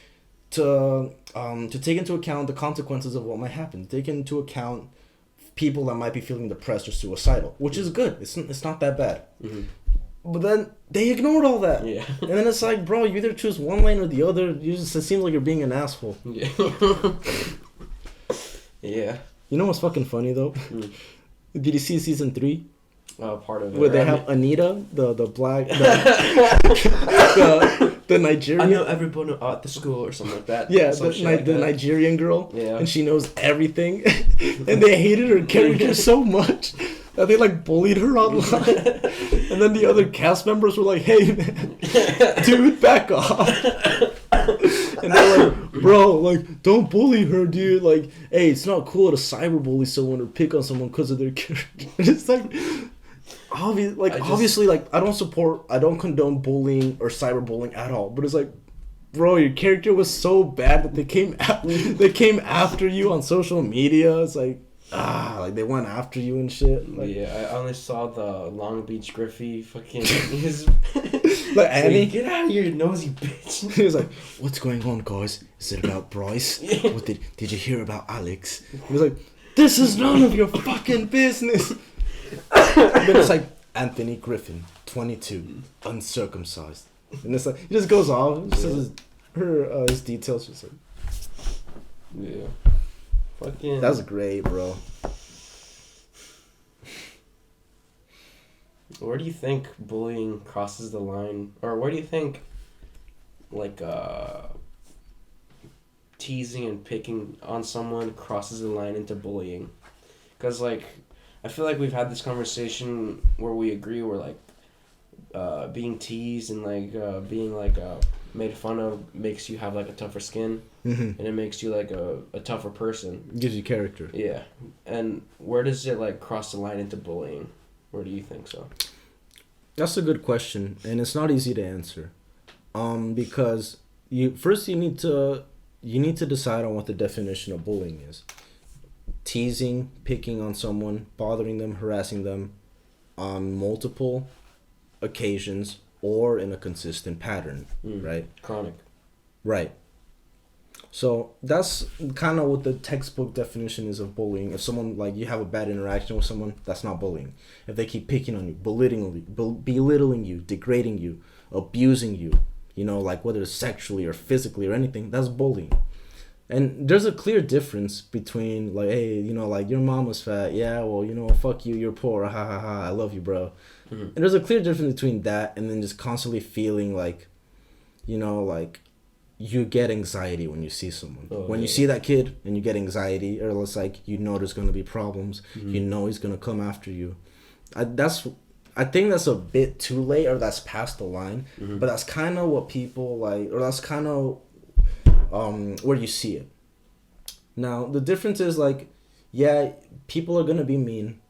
to take into account the consequences of what might happen. Take into account people that might be feeling depressed or suicidal, which is good. It's not that bad. Mm-hmm. But then they ignored all that. Yeah. And then it's like, bro, you either choose one lane or the other. It seems like you're being an asshole. Yeah. Yeah. You know what's fucking funny though? Mm. Did you see season 3? Part of it. Where they have Anita, the black, the Nigerian. I know everyone at the school or something like that. Yeah, the Nigerian girl. Yeah. And she knows everything, and they hated her character so much that they like bullied her online. And then the other cast members were like, "Hey man, dude, back off." And they're like, "Bro, like, don't bully her, dude. Like, hey, it's not cool to cyberbully someone or pick on someone because of their character." It's like. Obviously, like, I don't condone bullying or cyberbullying at all. But it's like, bro, your character was so bad that they came after you on social media. It's like, like they went after you and shit. Like, yeah, I only saw the Long Beach Griffey fucking his. Like Annie, get out of here, you nosy bitch. He was like, "What's going on, guys? Is it about Bryce? Yeah. What did you hear about Alex?" He was like, "This is none of your fucking business." Then it's like Anthony Griffin, 22, uncircumcised, and it's like he just goes off. Just says his details. Just like, yeah, fucking. That's great, bro. Where do you think bullying crosses the line, or where do you think, like, teasing and picking on someone crosses the line into bullying? Because, like, I feel like we've had this conversation where we agree we're, like, being teased and, like, being, like, made fun of makes you have, like, a tougher skin. Mm-hmm. And it makes you, like, a tougher person. It gives you character. Yeah. And where does it, like, cross the line into bullying? Where do you think so? That's a good question, and it's not easy to answer. Because you need to decide on what the definition of bullying is. Teasing, picking on someone, bothering them, harassing them on multiple occasions or in a consistent pattern, right? Chronic. Right. So that's kind of what the textbook definition is of bullying. If someone, like, you have a bad interaction with someone, that's not bullying. If they keep picking on you, belittling you, degrading you, abusing you, like whether it's sexually or physically or anything, that's bullying. And there's a clear difference between, like, hey, like, your mom was fat. Yeah, well, fuck you, you're poor. Ha ha ha, I love you, bro. Mm-hmm. And there's a clear difference between that and then just constantly feeling like, like, you get anxiety when you see someone. When you see that kid and you get anxiety, or it's like, you know there's going to be problems. You know he's going to come after you. I think that's a bit too late, or that's past the line. But that's kind of what people like, or that's kind of where you see it. Now, the difference is like, yeah, people are going to be mean.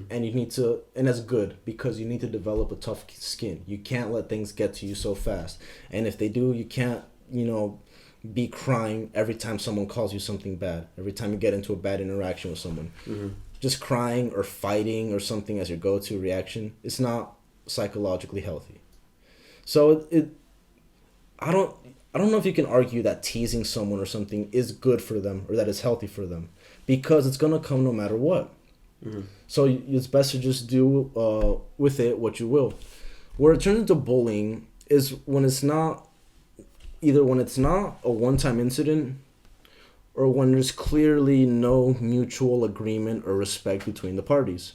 And you need to, and that's good, because you need to develop a tough skin. You can't let things get to you so fast. And if they do, you can't, be crying every time someone calls you something bad. Every time you get into a bad interaction with someone. Just crying or fighting or something as your go-to reaction, it's not psychologically healthy. So I don't know if you can argue that teasing someone or something is good for them, or that it's healthy for them, because it's going to come no matter what. So it's best to just do with it what you will. Where it turns into bullying is when it's not a one-time incident, or when there's clearly no mutual agreement or respect between the parties.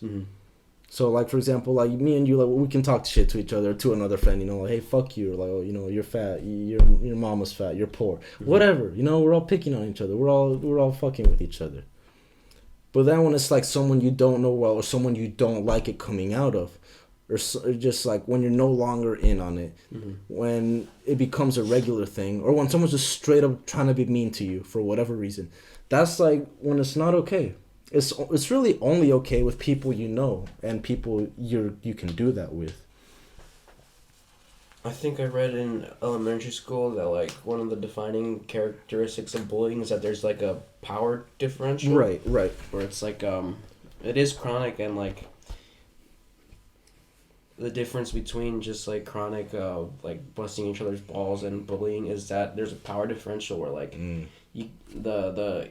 So, like, for example, like, me and you, like, we can talk shit to each other, to another friend, like, hey, fuck you, or like, oh, you're fat, your mama's fat, you're poor, whatever, we're all picking on each other, we're all fucking with each other. But then when it's like someone you don't know well, or someone you don't like it coming out of, or just like when you're no longer in on it, when it becomes a regular thing, or when someone's just straight up trying to be mean to you for whatever reason, that's like when it's not okay. It's really only okay with people you know, and people you can do that with. I think I read in elementary school that, like, one of the defining characteristics of bullying is that there's, like, a power differential. Right. Where it's, like, it is chronic, and, like, the difference between just, like, chronic, like, busting each other's balls and bullying is that there's a power differential where, like, the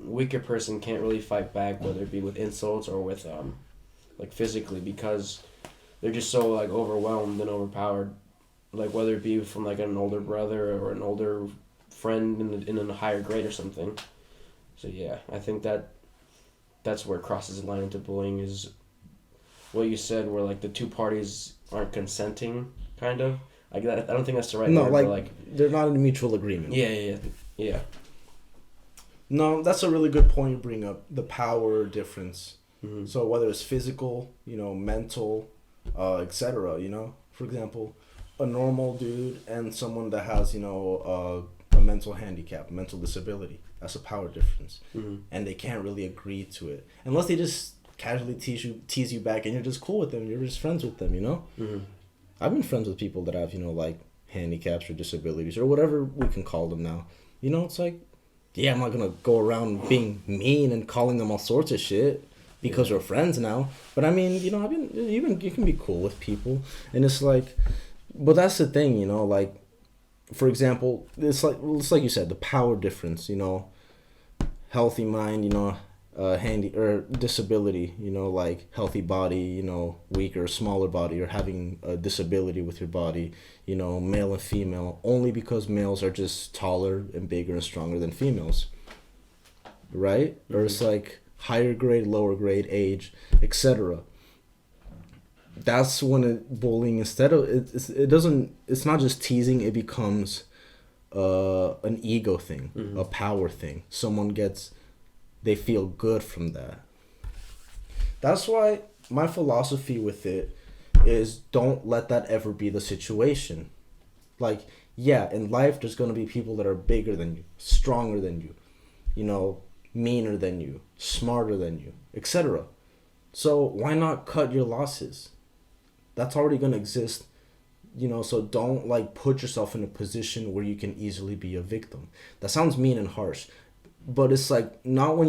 weaker person can't really fight back, whether it be with insults or with, like, physically, because they're just so, like, overwhelmed and overpowered. Like, whether it be from, like, an older brother or an older friend in a higher grade or something. So, yeah, I think that's where it crosses the line into bullying, is what you said, where, like, the two parties aren't consenting, kind of. Like, that, I don't think that's the right word. No, like, but, like, they're not in mutual agreement. Yeah. No, that's a really good point you bring up, the power difference. So, whether it's physical, mental, etc., for example, a normal dude and someone that has, a mental handicap, a mental disability. That's a power difference. And they can't really agree to it. Unless they just casually tease you back, and you're just cool with them. You're just friends with them, I've been friends with people that have, like, handicaps or disabilities or whatever we can call them now. It's like, yeah, I'm not going to go around being mean and calling them all sorts of shit because we're friends now. But, I mean, you can be cool with people. And it's like... But that's the thing, like, for example, it's like you said, the power difference, healthy mind, handy or disability, like healthy body, weaker, smaller body, or having a disability with your body, male and female, only because males are just taller and bigger and stronger than females, right? Or it's like higher grade, lower grade, age, etc. That's when bullying, instead of it's not just teasing, it becomes an ego thing, a power thing. They feel good from that. That's why my philosophy with it is, don't let that ever be the situation. Like, yeah, in life there's going to be people that are bigger than you, stronger than you, meaner than you, smarter than you, etc. So why not cut your losses? That's already going to exist, so don't, like, put yourself in a position where you can easily be a victim. That sounds mean and harsh, but it's like, not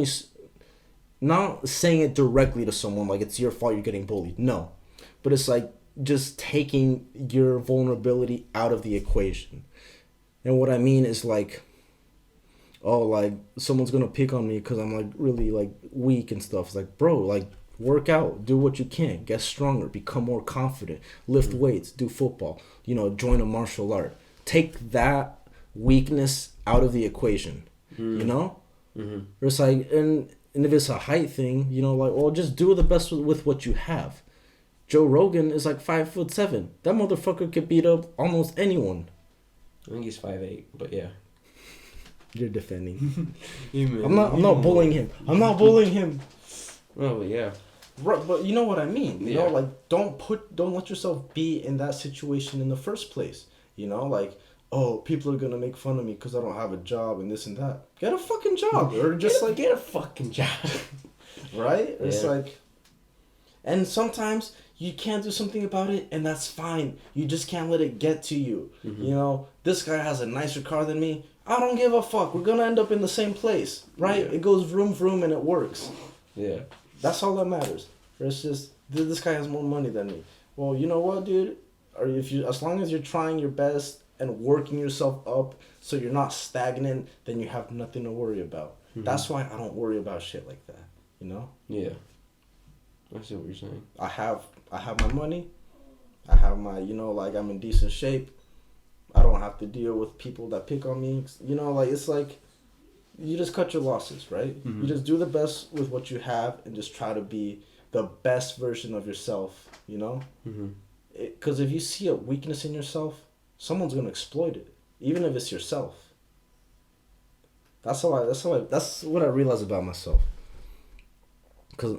saying it directly to someone, like, it's your fault you're getting bullied. No, but it's like just taking your vulnerability out of the equation. And what I mean is, like, oh, like, someone's going to pick on me because I'm, like, really, like, weak and stuff. It's like, bro, like, work out, do what you can, get stronger, become more confident, lift weights, do football, join a martial art. Take that weakness out of the equation, It's like, and if it's a height thing, like, well, just do the best with what you have. Joe Rogan is like 5'7". That motherfucker could beat up almost anyone. I think he's 5'8", but yeah. You're defending. I'm not bullying him. I'm not bullying him. Oh yeah. Right, but you know what I mean. You Yeah. know, like don't let yourself be in that situation in the first place. You know, like, oh, people are gonna make fun of me because I don't have a job and this and that. Get a fucking job, or just get a fucking job. Right? Yeah. It's like, and sometimes you can't do something about it, and that's fine. You just can't let it get to you. Mm-hmm. You know, this guy has a nicer car than me. I don't give a fuck. We're gonna end up in the same place, right? Yeah. It goes vroom vroom and it works. Yeah. That's all that matters. It's just this guy has more money than me. Well, you know what, dude? Or as long as you're trying your best and working yourself up, so you're not stagnant, then you have nothing to worry about. Mm-hmm. That's why I don't worry about shit like that. You know? Yeah. I see what you're saying. I have my money. I have my, you know, like, I'm in decent shape. I don't have to deal with people that pick on me. You know, like, it's like, you just cut your losses, right? Mm-hmm. You just do the best with what you have and just try to be the best version of yourself, you know? Because if you see a weakness in yourself, someone's going to exploit it, even if it's yourself. That's what I realize about myself. Because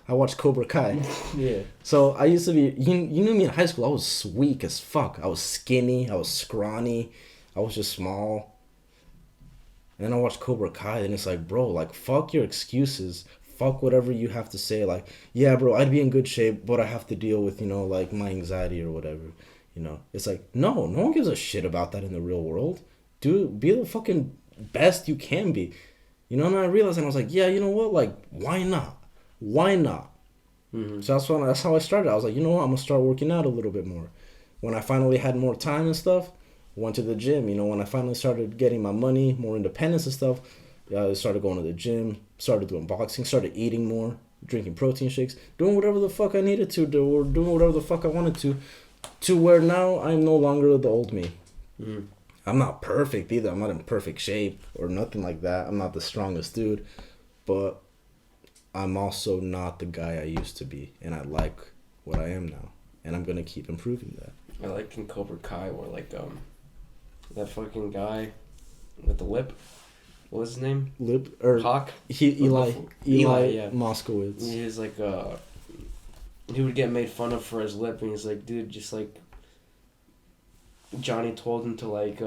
I watched Cobra Kai. Yeah. So I used to be, you knew me in high school, I was weak as fuck. I was skinny, I was scrawny, I was just small. And then I watched Cobra Kai, and it's like, bro, like, fuck your excuses. Fuck whatever you have to say. Like, yeah, bro, I'd be in good shape, but I have to deal with, you know, like, my anxiety or whatever. You know, it's like, no one gives a shit about that in the real world. Dude, be the fucking best you can be. You know, and I realized, and I was like, yeah, you know what? Like, why not? Why not? Mm-hmm. So that's how I started. I was like, you know what? I'm going to start working out a little bit more. When I finally had more time and stuff, went to the gym. You know, when I finally started getting my money, more independence and stuff, I started going to the gym, started doing boxing, started eating more, drinking protein shakes, doing whatever the fuck I needed to do, or doing whatever the fuck I wanted to where now I'm no longer the old me. Mm-hmm. I'm not perfect either. I'm not in perfect shape or nothing like that. I'm not the strongest dude, but I'm also not the guy I used to be, and I like what I am now, and I'm gonna keep improving that. I like in Cobra Kai where, like, that fucking guy with the lip, what was his name? Hawk. Eli yeah. Moskowitz. He's like he would get made fun of for his lip, and he's like, dude, just like Johnny told him to, like,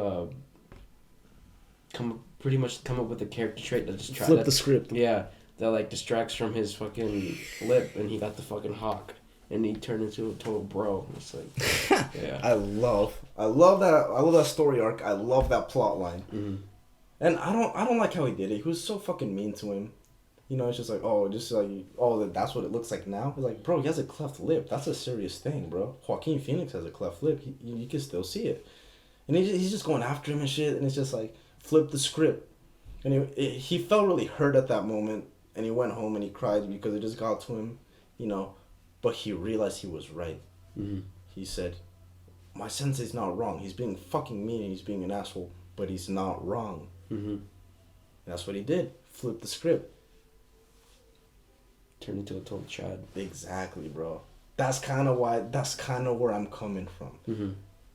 come up with a character trait that just flip the script. Yeah, that, like, distracts from his fucking lip, and he got the fucking hawk, and he turned into a total bro. It's like, yeah. I love that story arc. I love that plot line. Mm-hmm. And I don't like how he did it. He was so fucking mean to him. You know, it's just like, that's what it looks like now. It's like, bro, he has a cleft lip. That's a serious thing, bro. Joaquin Phoenix has a cleft lip. You can still see it. And he's just going after him and shit. And it's just like, flip the script. And he felt really hurt at that moment. And he went home and he cried because it just got to him, you know. But he realized he was right. Mm-hmm. He said, my sensei's not wrong. He's being fucking mean and he's being an asshole. But he's not wrong. Mm-hmm. And that's what he did. Flip the script. Turned into a total Chad. Exactly, bro. That's kind of where I'm coming from. Mm-hmm.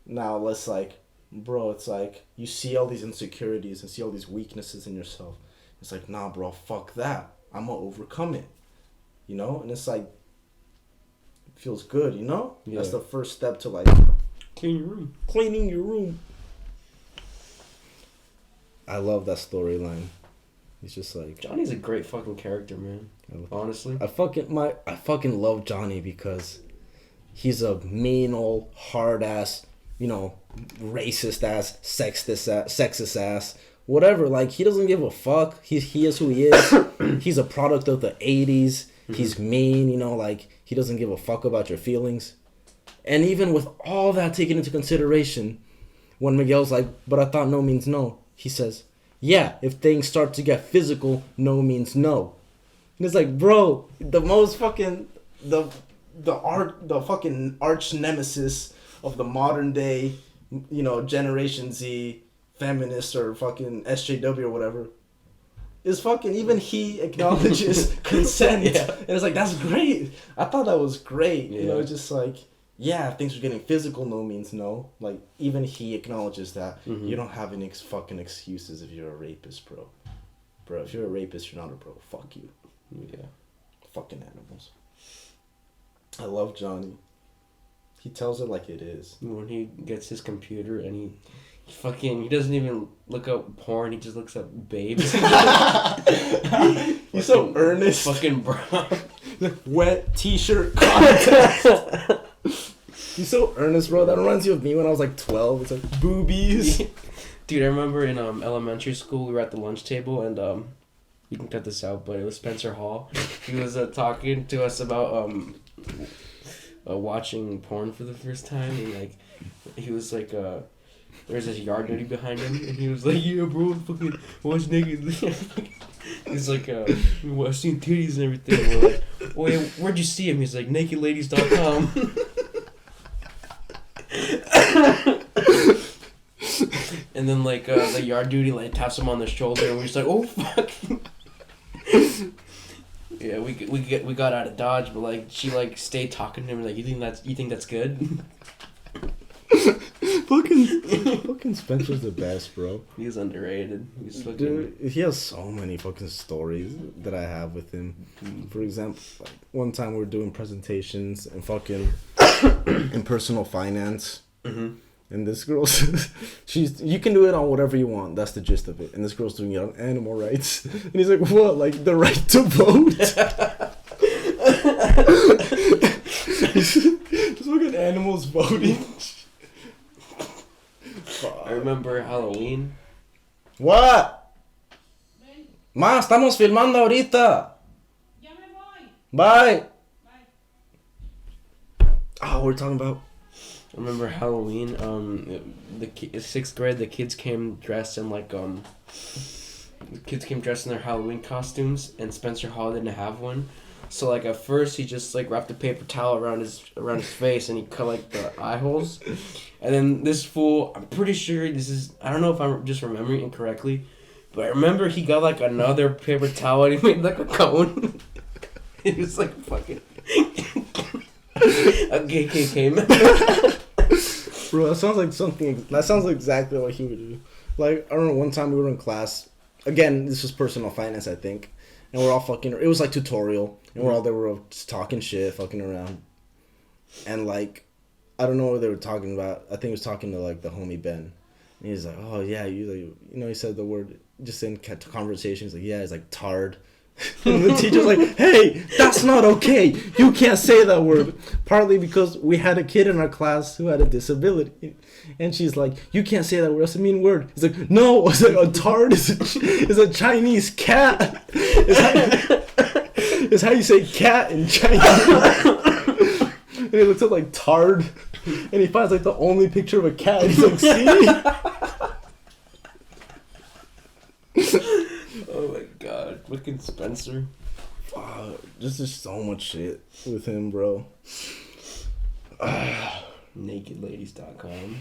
Now, let's like, bro, it's like, you see all these insecurities and see all these weaknesses in yourself. It's like, nah, bro, fuck that. I'm going to overcome it. You know? And it's like, it feels good, you know? Yeah. That's the first step to, like, Cleaning your room. I love that storyline. It's just like, Johnny's a great fucking character, man. Honestly, I fucking love Johnny because he's a mean old hard ass, you know, racist ass, sexist ass, whatever. Like, he doesn't give a fuck. He is who he is. He's a product of the 80s. Mm-hmm. He's mean, you know, like, he doesn't give a fuck about your feelings. And even with all that taken into consideration, when Miguel's like, but I thought no means no, he says, yeah, if things start to get physical, no means no. And it's like, bro, the most fucking, the fucking arch nemesis of the modern day, you know, Generation Z feminists or fucking SJW or whatever, is fucking, even he acknowledges consent. Yeah. And it's like, that's great. I thought that was great. Yeah. You know, just like, yeah, if things are getting physical, no means no. Like, even he acknowledges that you don't have any fucking excuses if you're a rapist, bro. Bro, if you're a rapist, you're not a bro. Fuck you. Yeah. Fucking animals. I love Johnny. He tells it like it is. When he gets his computer and he doesn't even look up porn, he just looks up babes. He's so earnest. Fucking bro. Wet t-shirt contest. He's so earnest, bro. That reminds you of me when I was like 12. It's like boobies. Dude, I remember in elementary school we were at the lunch table and you can cut this out, but it was Spencer Hall. He was talking to us about watching porn for the first time, and like he was like there's this yard duty behind him, and he was like, yeah bro, fucking watch naked. He's like well, I've seen titties and everything. And we're like, oh yeah, where'd you see him? He's like nakedladies.com. And then like the yard duty like taps him on the shoulder, and we're just like, oh fuck. Yeah, we got out of Dodge, but like she like stayed talking to him like, you think that's good? fucking Spencer's the best, bro. He's underrated. He's fucking... Dude, he has so many fucking stories that I have with him. For example, like, one time we were doing presentations and fucking in personal finance. And this girl's, you can do it on whatever you want. That's the gist of it. And this girl's doing it on animal rights. And he's like, what? Like the right to vote? Just fucking animals voting. I remember Halloween. What? Ma, estamos filmando ahorita. Ya me voy. Bye. Oh, we're talking about... I remember Halloween, sixth grade, the kids came dressed in like, the kids came dressed in their Halloween costumes, and Spencer Hall didn't have one. So like at first he just like wrapped a paper towel around his face, and he cut like the eye holes. And then this fool, I'm pretty sure I don't know if I'm just remembering it incorrectly, but I remember he got like another paper towel and he made like a cone. It was like fucking a KKK member. Bro, that sounds like exactly what he would do. Like, I remember one time we were in class. Again, this was personal finance, I think. And we're all fucking... It was like tutorial. And we're all there, we're just talking shit, fucking around. And like, I don't know what they were talking about. I think he was talking to like the homie Ben. And he's like, oh yeah, he said the word just in conversation. He's like, yeah, he's like tard. And the teacher's like, hey, that's not okay. You can't say that word. Partly because we had a kid in our class who had a disability. And she's like, you can't say that word. That's a mean word. He's like, no. It's like, a tard is a Chinese cat. It's how you say cat in Chinese. And he looks up like tard. And he finds like the only picture of a cat. And he's like, see? Oh my god, fucking Spencer. There's just so much shit with him, bro. Nakedladies.com.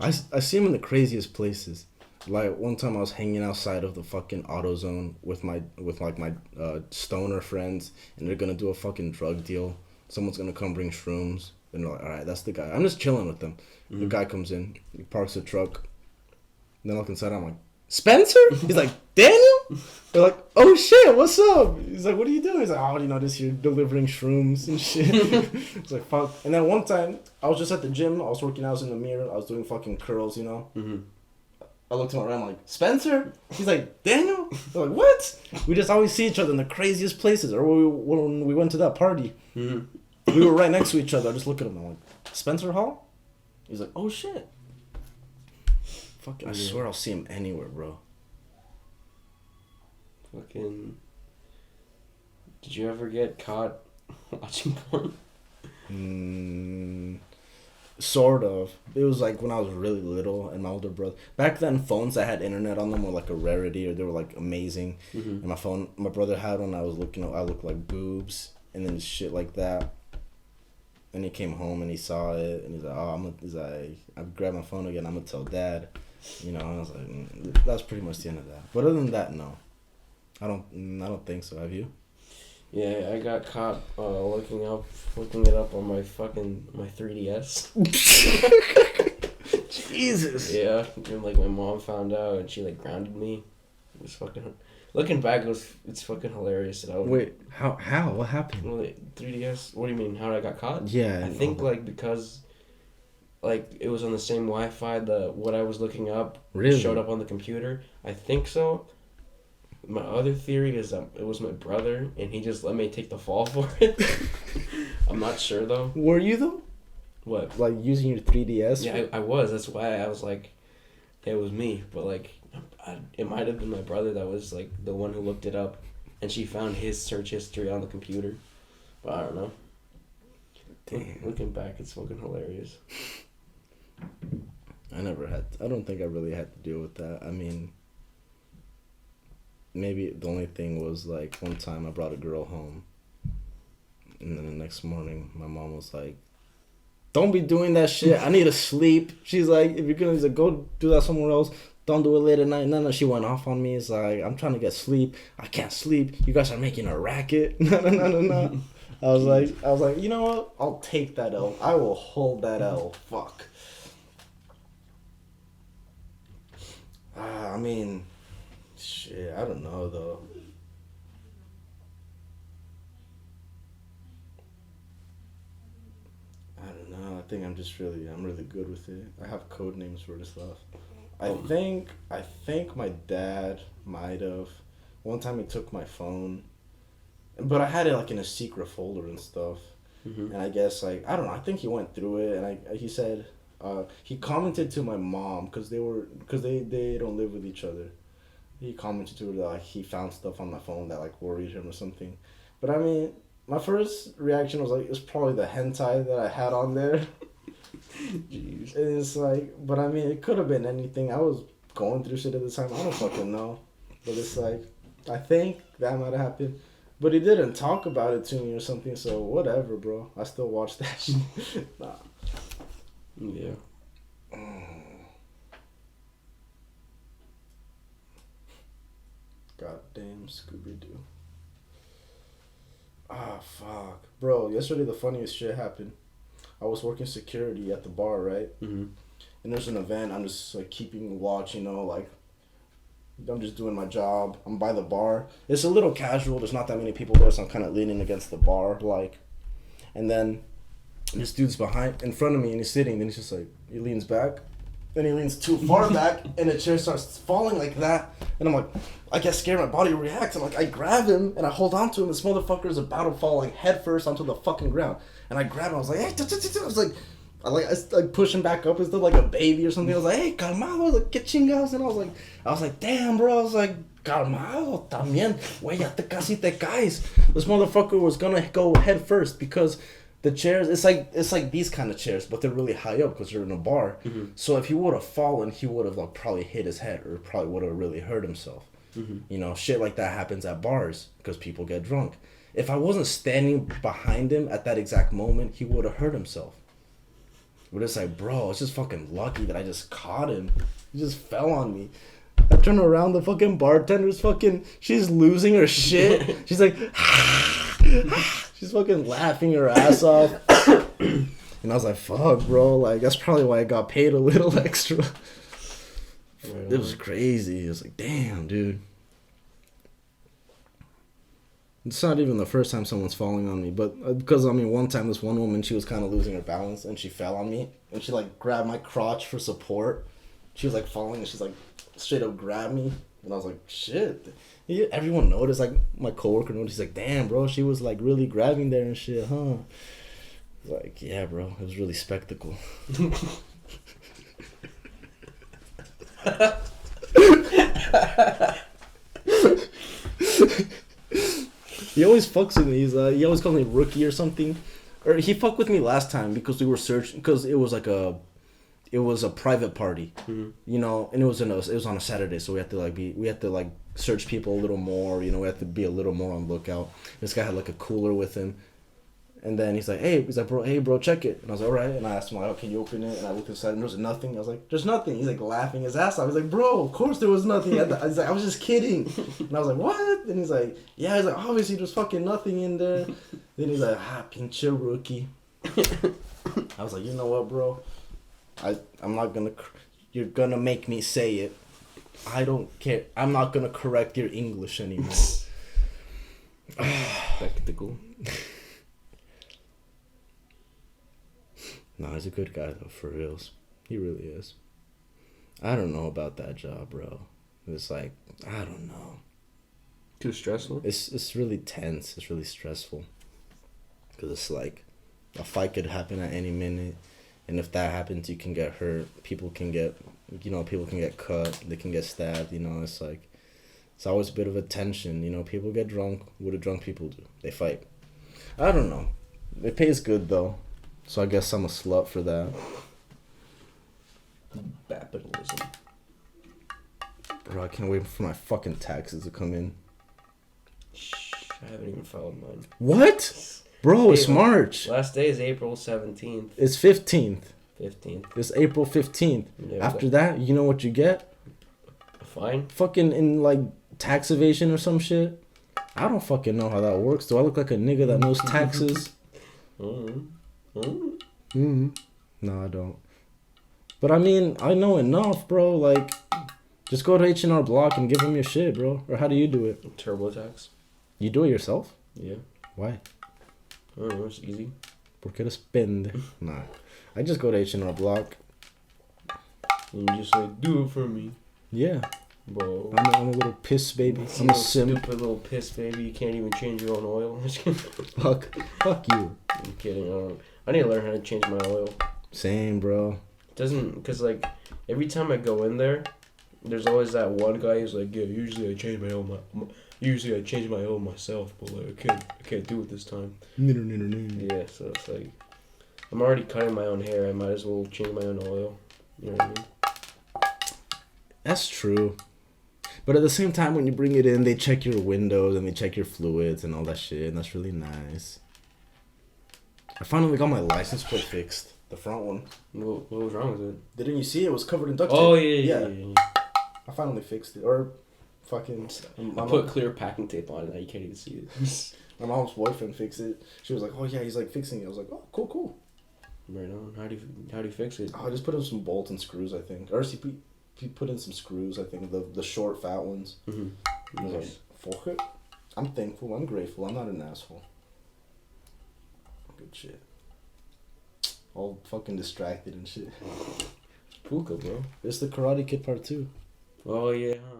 I see him in the craziest places. Like one time I was hanging outside of the fucking AutoZone with my stoner friends, and they're gonna do a fucking drug deal. Someone's gonna come bring shrooms. And they're like, all right, that's the guy. I'm just chilling with them. The guy comes in, he parks the truck. And then I look inside, I'm like, Spencer? He's like, Daniel? They're like, oh shit, what's up? He's like, what are you doing? He's like, oh, just here delivering shrooms and shit. It's like, fuck. And then one time, I was just at the gym. I was working out, I was in the mirror. I was doing fucking curls, I looked around, I'm like, Spencer? He's like, Daniel? They're like, what? We just always see each other in the craziest places. Or when we went to that party. We were right next to each other. I just look at him. I'm like, Spencer Hall? He's like, oh shit. Fuck, I swear I'll see him anywhere, bro. Fucking. Did you ever get caught watching porn? Sort of. It was like when I was really little, and my older brother. Back then, phones that had internet on them were like a rarity, or they were like amazing. And my brother had one. I looked like boobs, and then shit like that. And he came home and he saw it, and he's like, oh, I grabbed my phone again, I'm gonna tell Dad. And I was like, that was pretty much the end of that. But other than that, no. I don't think so. Have you? Yeah, I got caught looking it up on my 3DS. Jesus. Yeah, and like my mom found out and she like grounded me. It was fucking. Looking back, it's fucking hilarious. That Wait, how? What happened? Well, 3DS. What do you mean? How I got caught? Yeah. I think like because, like it was on the same Wi-Fi. What I was looking up showed up on the computer. I think so. My other theory is that it was my brother and he just let me take the fall for it. I'm not sure though. Were you though? What? Like using your 3DS? Yeah, I was. That's why I was like, it was me. But like, it might have been my brother that was like the one who looked it up, and she found his search history on the computer. But I don't know. Damn. Looking back, it's fucking hilarious. I don't think I really had to deal with that. I mean, maybe the only thing was like one time I brought a girl home, and then the next morning my mom was like, "Don't be doing that shit. I need to sleep." She's like, "If you're gonna go do that somewhere else, don't do it late at night." No, she went off on me. It's like, I'm trying to get sleep. I can't sleep. You guys are making a racket. No. I was like, you know what? I'll take that L. I will hold that L. Fuck. I mean, shit. I don't know though. I don't know. I think I'm really good with it. I have code names for this stuff. I think my dad might have. One time he took my phone, but I had it like in a secret folder and stuff. Mm-hmm. And I guess like I don't know. I think he went through it, and he said he commented to my mom because they don't live with each other. He commented to her that like he found stuff on my phone that like worried him or something. But I mean, my first reaction was like it's probably the hentai that I had on there. Jeez. And it's like, but I mean, it could have been anything. I was going through shit at the time. I don't fucking know. But it's like, I think that might have happened. But he didn't talk about it to me or something, so whatever, bro. I still watch that shit. Nah. Yeah. Goddamn Scooby-Doo. Fuck. Bro, yesterday the funniest shit happened. I was working security at the bar, right? Mm-hmm. And there's an event. I'm just like keeping watch, like I'm just doing my job. I'm by the bar. It's a little casual. There's not that many people there, so I'm kind of leaning against the bar, like. And then this dude's in front of me, and he's sitting. Then he's just like, he leans back. Then he leans too far back, and the chair starts falling like that. And I'm like, I get scared. My body reacts. I'm like, I grab him, and I hold on to him. This motherfucker is about to fall like head first onto the fucking ground. And I grab him. I was like, hey, I was like, I push him back up as though like a baby or something. I was like, hey, calmado. I was like, que chingados. And I was like, damn, bro. I was like, calmado también. Güey, ya te casi te caes. This motherfucker was gonna go head first because the chairs, it's like these kind of chairs, but they're really high up because they're in a bar. Mm-hmm. So if he would have fallen, he would have like probably hit his head or probably would have really hurt himself. Mm-hmm. Shit like that happens at bars because people get drunk. If I wasn't standing behind him at that exact moment, he would have hurt himself. But it's like, bro, it's just fucking lucky that I just caught him. He just fell on me. I turn around, the fucking bartender's she's losing her shit. She's like, she's fucking laughing her ass off. And I was like, fuck, bro. Like, that's probably why I got paid a little extra. It was crazy. It was like, damn, dude. It's not even the first time someone's falling on me, but because, one time this one woman, she was kind of losing her balance, and she fell on me, and she, like, grabbed my crotch for support. She was, like, falling, and she's, like, straight up grabbed me, and I was like, shit. Everyone noticed, like, my coworker noticed, he's like, damn, bro, she was, like, really grabbing there and shit, huh? Like, yeah, bro, it was really spectacle. He always fucks with me. He always calls me rookie or something. Or he fucked with me last time because we were searching, because it was a private party, mm-hmm. And it was on a Saturday, so we had to search people a little more, we had to be a little more on lookout. This guy had like a cooler with him, And then he's like, bro, check it. And I was like, all right. And I asked him, like, oh, can you open it? And I looked inside and there was nothing. I was like, there's nothing. He's like laughing his ass off. I was like, bro, of course there was nothing. I was like, I was just kidding. And I was like, what? And he's like, yeah. He's like, obviously there's fucking nothing in there. Then he's like, pinche rookie. I was like, you know what, bro? I'm not gonna. You're gonna make me say it. I don't care. I'm not gonna correct your English anymore. Spectacle. No, he's a good guy though, for reals. He really is. I don't know about that job, bro. It's like, I don't know. Too stressful? It's really tense. It's really stressful. Because it's like, a fight could happen at any minute. And if that happens, you can get hurt. People can get cut. They can get stabbed. It's like, it's always a bit of a tension. People get drunk. What do drunk people do? They fight. I don't know. It pays good though. So I guess I'm a slut for that. Capitalism. Bro, I can't wait for my fucking taxes to come in. I haven't even filed mine. What? Bro, it's March. Last day is April 17th. It's 15th. 15th. It's April 15th. Yeah, after that, you know what you get? A fine? Fucking in like tax evasion or some shit. I don't fucking know how that works. Do I look like a nigga that knows taxes? No, I don't. But I mean, I know enough, bro. Like, just go to H&R Block and give them your shit, bro. Or how do you do it? TurboTax. You do it yourself? Yeah. Why? I don't know, it's easy. Porque eres pendejo. Nah. I just go to H&R Block. And you just like, do it for me. Yeah. Bro. I'm a little piss baby. I'm a simp. Stupid little piss baby. You can't even change your own oil. Fuck you. I'm kidding. I need to learn how to change my oil. Same, bro. Because like, every time I go in there, there's always that one guy who's like, yeah, usually I change my oil myself, but like, I can't do it this time. Yeah, so it's like, I'm already cutting my own hair. I might as well change my own oil. You know what I mean? That's true. But at the same time, when you bring it in, they check your windows and they check your fluids and all that shit, and that's really nice. I finally got my license plate fixed. The front one. What was wrong with it? Didn't you see it? It was covered in duct tape. Oh, yeah. I finally fixed it. Or fucking... I put clear packing tape on it. Now you can't even see it. My mom's boyfriend fixed it. She was like, oh, yeah, he's like fixing it. I was like, oh, cool. Right on. How do you fix it? Oh, I just put in some bolts and screws, I think. Or he put in some screws, I think. The short, fat ones. Mm-hmm. Nice. Like, fuck it. I'm thankful. I'm grateful. I'm not an asshole. Good shit. All fucking distracted and shit. Puka, bro. It's the Karate Kid Part 2. Oh, yeah, huh?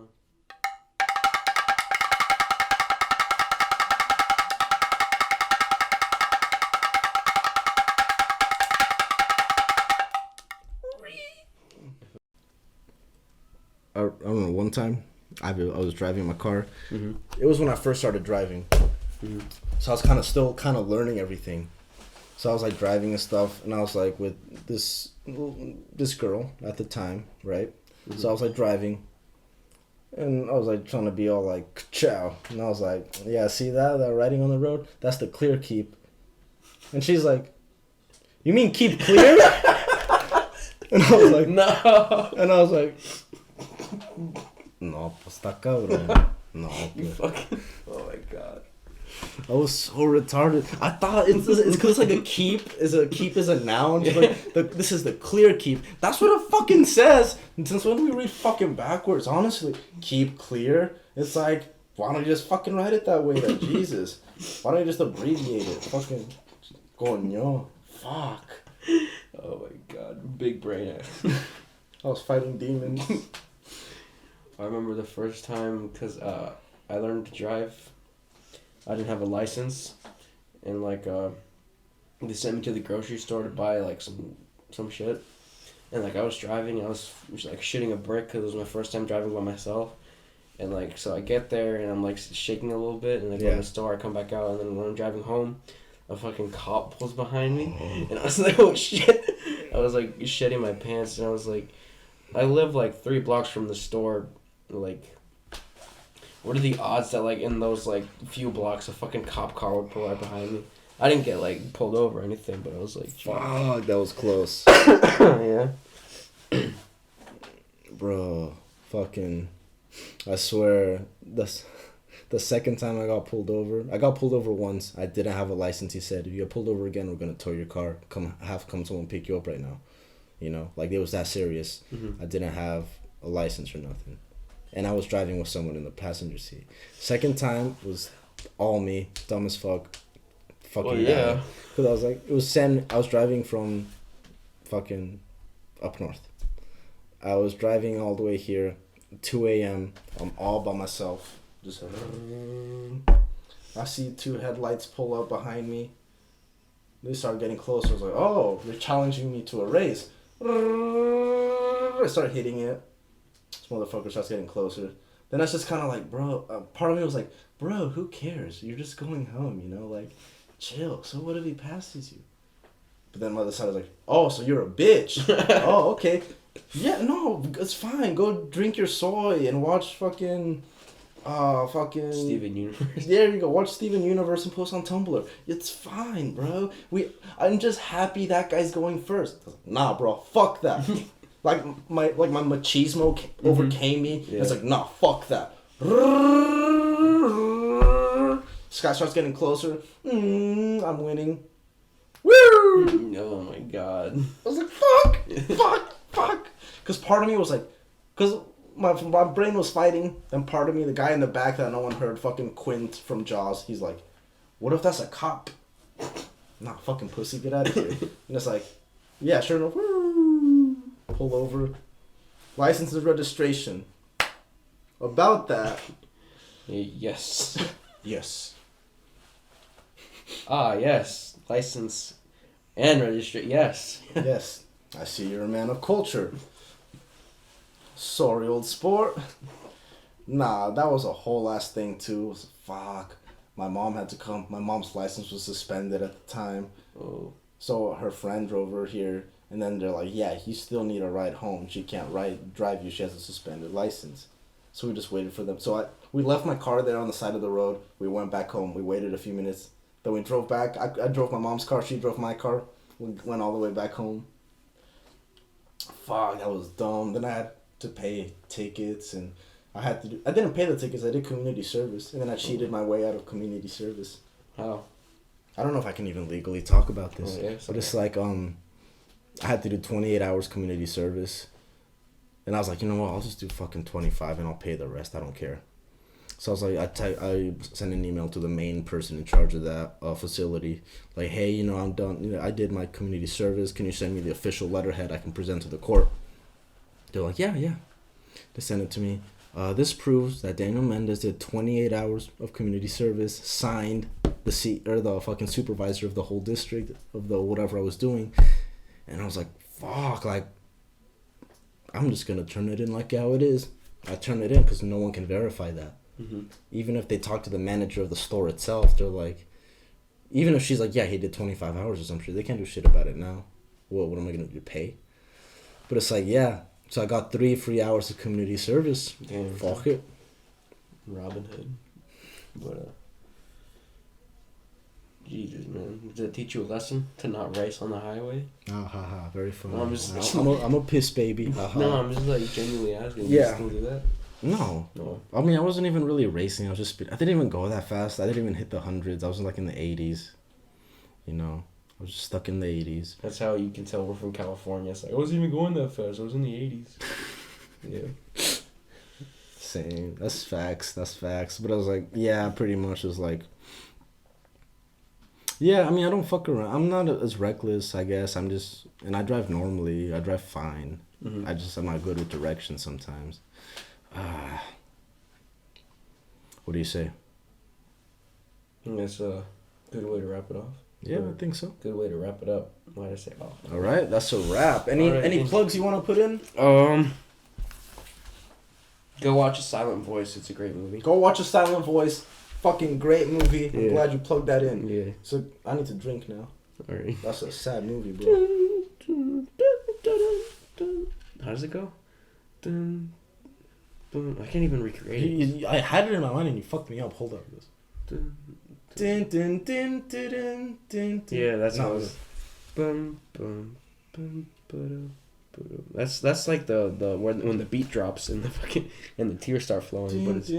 I don't know, one time, I was driving my car. Mm-hmm. It was when I first started driving. Mm-hmm. So I was still learning everything. So I was like driving and stuff, and I was like with this girl at the time, right? Mm-hmm. So I was like driving, and I was like trying to be all like ciao, and I was like, yeah, see that writing on the road? That's the clear keep. And she's like, you mean keep clear? And I was like, no. And I was like, no, pues está cabrón. No, fucking. Oh my god. I was so retarded. I thought it's because like a keep is a noun. Just like this is the clear keep. That's what it fucking says. And since when do we read fucking backwards? Honestly, keep clear. It's like, why don't you just fucking write it that way? Like, Jesus, why don't you just abbreviate it? Fucking coño. Fuck. Oh my god, big brain ass. I was fighting demons. I remember the first time because I learned to drive. I didn't have a license, and like they sent me to the grocery store to buy like some shit, and like I was driving, and I was like shitting a brick because it was my first time driving by myself, and like so I get there and I'm like shaking a little bit, and I go to the store, I come back out, and then when I'm driving home, a fucking cop pulls behind me, and I was like, oh shit, I was like shitting my pants, and I was like, I live like 3 blocks from the store, like. What are the odds that, like, in those, like, few blocks, a fucking cop car would pull right behind me? I didn't get like pulled over or anything, but I was like, fuck, that was close. Yeah. Bro, fucking, I swear, the second time I got pulled over once. I didn't have a license. He said, if you get pulled over again, we're gonna tow your car. Come someone pick you up right now. You know, like it was that serious. I didn't have a license or nothing. And I was driving with someone in the passenger seat. Second time was all me, dumb as fuck. Fucking yeah. Because I was like, I was driving from fucking up north. I was driving all the way here, 2 a.m. I'm all by myself. Just I see 2 headlights pull up behind me. They start getting closer. I was like, oh, they're challenging me to a race. I start hitting it. This motherfucker starts getting closer. Then I was just kind of like, bro, part of me was like, bro, who cares? You're just going home, you know, like, chill. So what if he passes you? But then my other side was like, oh, so you're a bitch. Oh, okay. Yeah, no, it's fine. Go drink your soy and watch fucking Steven Universe. There you go. Watch Steven Universe and post on Tumblr. It's fine, bro. I'm just happy that guy's going first. Nah, bro, fuck that. like my machismo overcame me. Yeah. It's like, nah, fuck that. Sky starts getting closer. I'm winning. Woo! Oh my god. I was like, fuck. Because part of me was like, because my brain was fighting, and part of me, the guy in the back that no one heard, fucking Quint from Jaws, he's like, what if that's a cop? Nah, fucking pussy, get out of here. And it's like, yeah, sure enough, pull over. License and registration. About that. Yes. Yes. Ah, yes. License and registration. Yes. Yes. I see you're a man of culture. Sorry, old sport. Nah, that was a whole ass thing too. It was fuck. My mom had to come. My mom's license was suspended at the time. Oh. So her friend drove her here, and then they're like, yeah, you still need a ride home. She can't drive you. She has a suspended license. So we just waited for them. So we left my car there on the side of the road. We went back home. We waited a few minutes. Then we drove back. I drove my mom's car. She drove my car. We went all the way back home. Fuck, that was dumb. Then I had to pay tickets, and I didn't pay the tickets. I did community service, and then I cheated my way out of community service. How? I don't know if I can even legally talk about this. Oh, yeah, but it's like I had to do 28 hours community service, and I was like, you know what? I'll just do fucking 25, and I'll pay the rest. I don't care. So I was like, I sent an email to the main person in charge of that facility, like, hey, you know, I'm done. You know, I did my community service. Can you send me the official letterhead I can present to the court? They're like, yeah. They sent it to me. This proves that Daniel Mendez did 28 hours of community service, signed the fucking supervisor of the whole district of the whatever I was doing, and I was like, fuck, like, I'm just gonna turn it in like how it is. I turned it in because no one can verify that. Mm-hmm. Even if they talk to the manager of the store itself, they're like, even if she's like, yeah, he did 25 hours or some shit, they can't do shit about it now. What am I gonna do? Pay? But it's like, yeah. So I got 3 free hours of community service. Damn. Fuck it. Robin Hood. But, Jesus, man. Did it teach you a lesson to not race on the highway? Oh, haha. Very funny. No, I'm a piss baby. No, I'm just like genuinely asking. Yeah. You still do that? No. I mean, I wasn't even really racing. I didn't even go that fast. I didn't even hit the hundreds. I was like in the 80s. You know, I was just stuck in the 80s. That's how you can tell we're from California. It's like, I wasn't even going that fast. I was in the 80s. Yeah. Same. That's facts. But I was like, yeah, pretty much was like, yeah, I mean, I don't fuck around. I'm not as reckless, I guess. And I drive normally. I drive fine. Mm-hmm. I'm not good with directions sometimes. What do you say? I think that's a good way to wrap it off. Yeah, I think so. Good way to wrap it up. Why did I say off? All right, that's a wrap. Any plugs you want to put in? Go watch A Silent Voice. It's a great movie. Go watch A Silent Voice. Fucking great movie. I'm glad you plugged that in. Yeah. So I need to drink now. All right. That's a sad movie, bro. How does it go? I can't even recreate it. I had it in my mind and you fucked me up. Hold up. Yeah, that's how it was. Boom, boom, boom, boom. That's like the when the beat drops and the fucking and the tears start flowing. But it's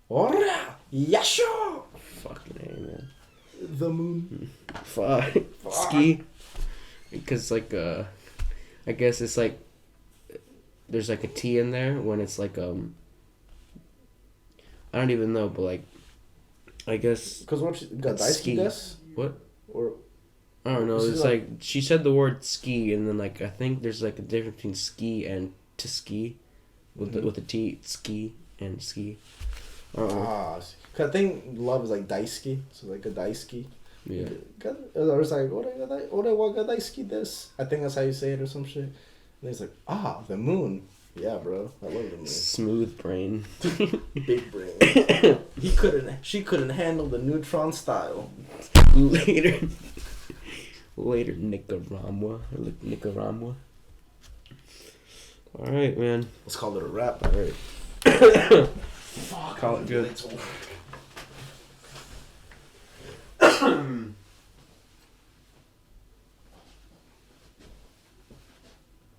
Ora! Yasho! Fucking A, man. The moon. Fuck. Ski. Because, like, I guess it's like, there's like a T in there when it's like, I don't even know, but like, I guess. Because what she got ski. Guess? What? Or. I don't know. It's like, she said the word ski, and then, like, I think there's like a difference between ski and to ski. With the T, ski and ski. I think love is like daisuki, so like a daisuki. Yeah. I was like, ore wa daisuki desu. I think that's how you say it or some shit. And he's like, the moon. Yeah, bro, I love the moon. Smooth brain. Big brain. She couldn't handle the neutron style. Later, Nicaragua. All right, man. Let's call it a wrap. All right. Fuck. Call it good.